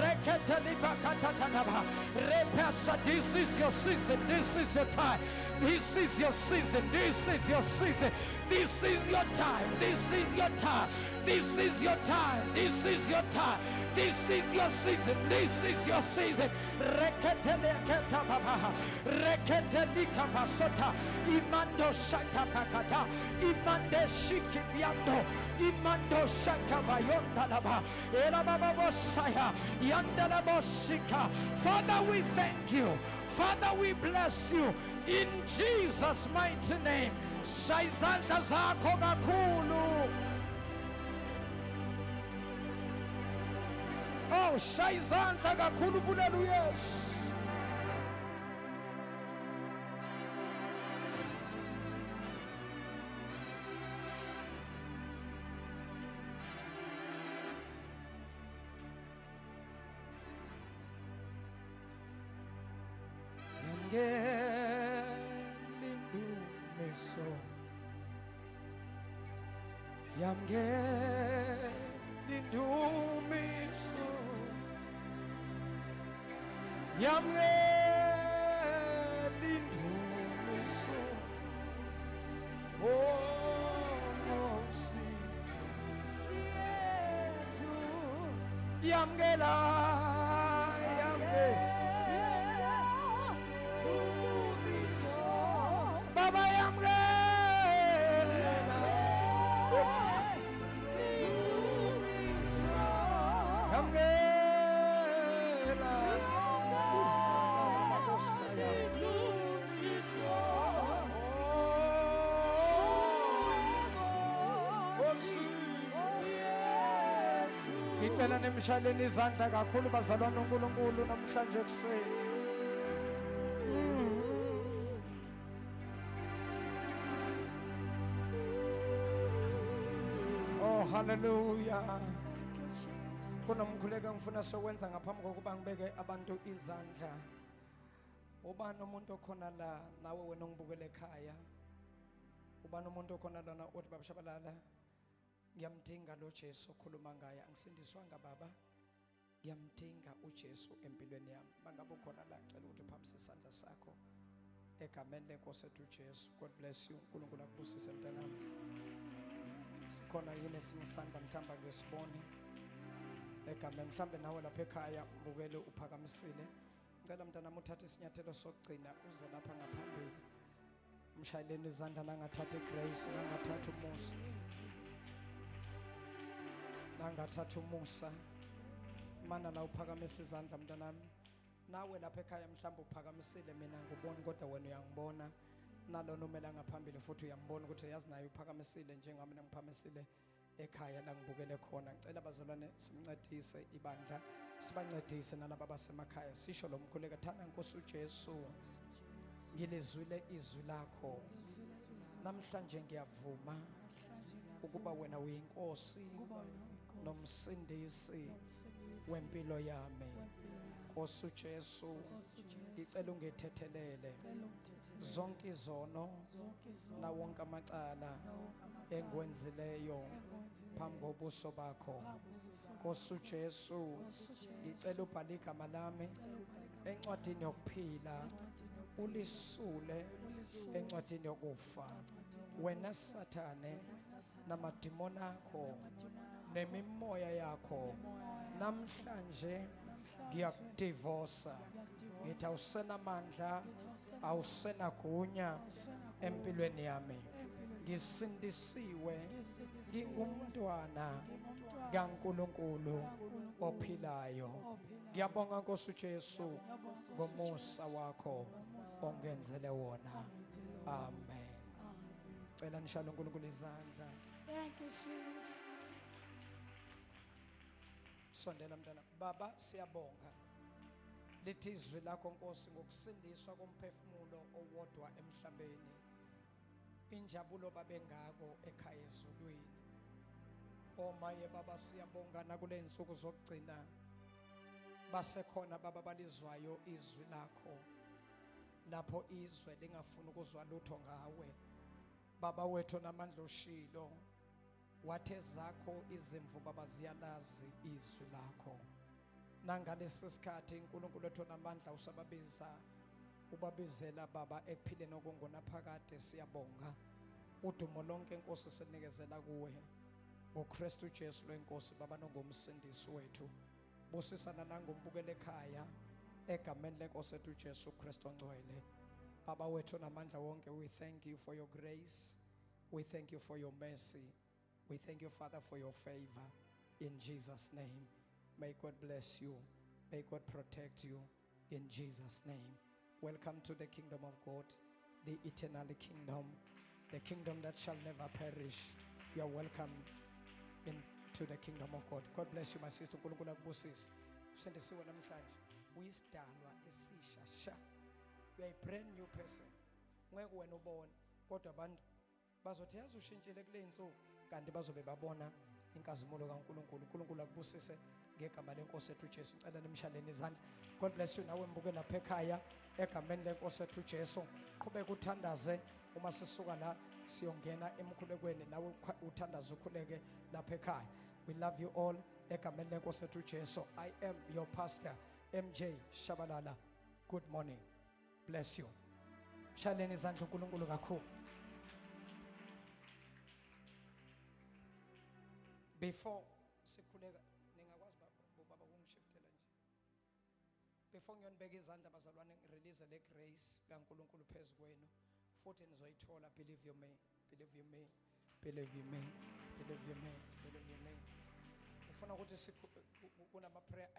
Rekete libakatatanaba. Repasa, this is your season, this is your time. This is your season, this is your season. This is your time, this is your time. This is your time, this is your time. This is your season, this is your season. Reketele ketababa, reketele kapasota, imando shaka pakata, imande shiki biando, imando shaka bayonda laba, elababa bosaya, yandala bosika. Father, we thank you. Father, we bless you in Jesus' mighty name. Shayzanda zako kakhulu. Oh, shayzanda kakhulu kulelu Yesu. Lindumeso Yamge lindumeso Yamge lindumeso Oh si tu Yamgela Yamge Baba Yamge ngicela nimshaleni izandla kakhulu bazalwane uNkulunkulu namhlanje kuseni. Oh hallelujah. Kunomkhuleko ngifuna sokwenza ngaphambi kokuba ngibeke abantu izandla. Ubani umuntu okhona la nawe wena ungibukele ekhaya? Ubani umuntu okhona lana othi Baba Tshabalala ngiyamdinga lo Jesu okhuluma ngaye, angisindiswanga baba, ngiyamdinga uJesu empilweni yami. Bangabe ukhona la ngicela ukuthi uphamise isandla sakho egameni lenkosi ethu uJesu. God bless you. uNkulunkulu akubusise mntanami. Sikhona yini esinye isandla mhlamba ngesibone egameni, mhlambe nawe lapha ekhaya ubukele uphakamisile. Ngicela mntanami uthathe isinyathelo sokugcina uze lapha ngaphambili. Mshayeleni izandla nangathatha igrace, nangathatha umusa. Nangathatha umusa. Mana la uphakamisa izandla mntanami. Nawe lapha ekhaya mhlamba uphakamisile, mina ngubona kodwa wena uyangibona. Nalona umela ngaphambili futhi uyambona ukuthi yazi naye uphakamisile njengami nangiphakamisile ekhaya la ngibukele khona. Ngicela bazalwane simncedise ibandla, sibancedise nalabo abasemakhaya. Sisho lo mkhuleko, thana Nkosi uJesu, ngilizwile izwi lakho namhlanje, ngiyavuma ukuba wena uyinkosi nomsindisi wempilo yami. Nkosi uJesu, ngicela ungithethelele zonke izono na wonke amacala engwenzileyo phambi kobuso bakho. Nkosi uJesu, ngicela ubhale igama lami encwadini yokuphila, ulisule encwadini yokufa. Wena Sathane namadimoni akho nemimoya yakho namhlanje ngiyakudivosa. Ngithi awusenamandla, awusenagunya empilweni yami. Ngisindisiwe, ngingumntwana kaNkulunkulu ophilayo. Ngiyabonga Nkosi uJesu ngomusa wakho ongenzele wona. Amen. Cela nishalo uNkulunkulu izandla. Thank you, Jesus. Sondela mntana. Baba siyabonga. Lithi izwi lakho Nkosi ngokusindiswa komphefumulo owodwa emhlabeni. Injabulo babengako ekhaya ezulwini. Omaye baba siyabonga nakule insuku zokugcina. Basekhona baba balizwayo izwi lakho. Lapho izwe lingafuni ukuzwa lutho ngawe. Baba wethu namandla oshilo wathe zakho izimvu baba ziyalazi izwi lakho. Nangalesi sikhathi uNkulunkulu wethu onamandla usababiza ubabizela baba ekuphileni okungonaphakade. Siyabonga udumo lonke Nkosi sinikezela kuwe ngoKristu Jesu lenkosi baba nongomsindisi wethu. Busisana nangombukele ekhaya egameni lenkosi ethu Jesu Kristu ongcwele. Baba wethu onamandla wonke, we thank you for your grace, we thank you for your mercy, we thank you Father for your favor in Jesus name. May God bless you, may God protect you in Jesus name. Welcome to the kingdom of God, the eternal kingdom, the kingdom that shall never perish. You are welcome into the kingdom of God. God bless you my sister. uNkulunkulu akubusise. Usendisiwe namhlanje uyisidalwa esisha sha. You are a brand new person. Ngeke wena ubone kodwa abantu bazothi yazi ushintshile kule insuku kanti bazobe babona inkazimulo kaNkulunkulu. uNkulunkulu akubusise ngegama lenkosi ethu Jesu. Ngicela nimshaleni izandla. God bless you nawe mbuke lapha ekhaya egameni lenkosi ethu Jesu. Qhubeka uthandaze uma sisuka la siyongena emkhulekweni nawe uthandaze ukhuleke lapha ekhaya. We love you all egameni lenkosi ethu Jesu. I am your pastor MJ Tshabalala. Good morning. Bless you. Shaleni izandla uNkulunkulu kakhulu. Before sikhuleka ningakwazi baba ungishiftela nje. Before ngiyonibeka izandla bazalwane release le grace kaNkulunkulu phezukwenu futhi nizoyithola. Believe you me, believe you me, believe you me, believe you me, believe you me. Ufuna ukuthi kunama prayer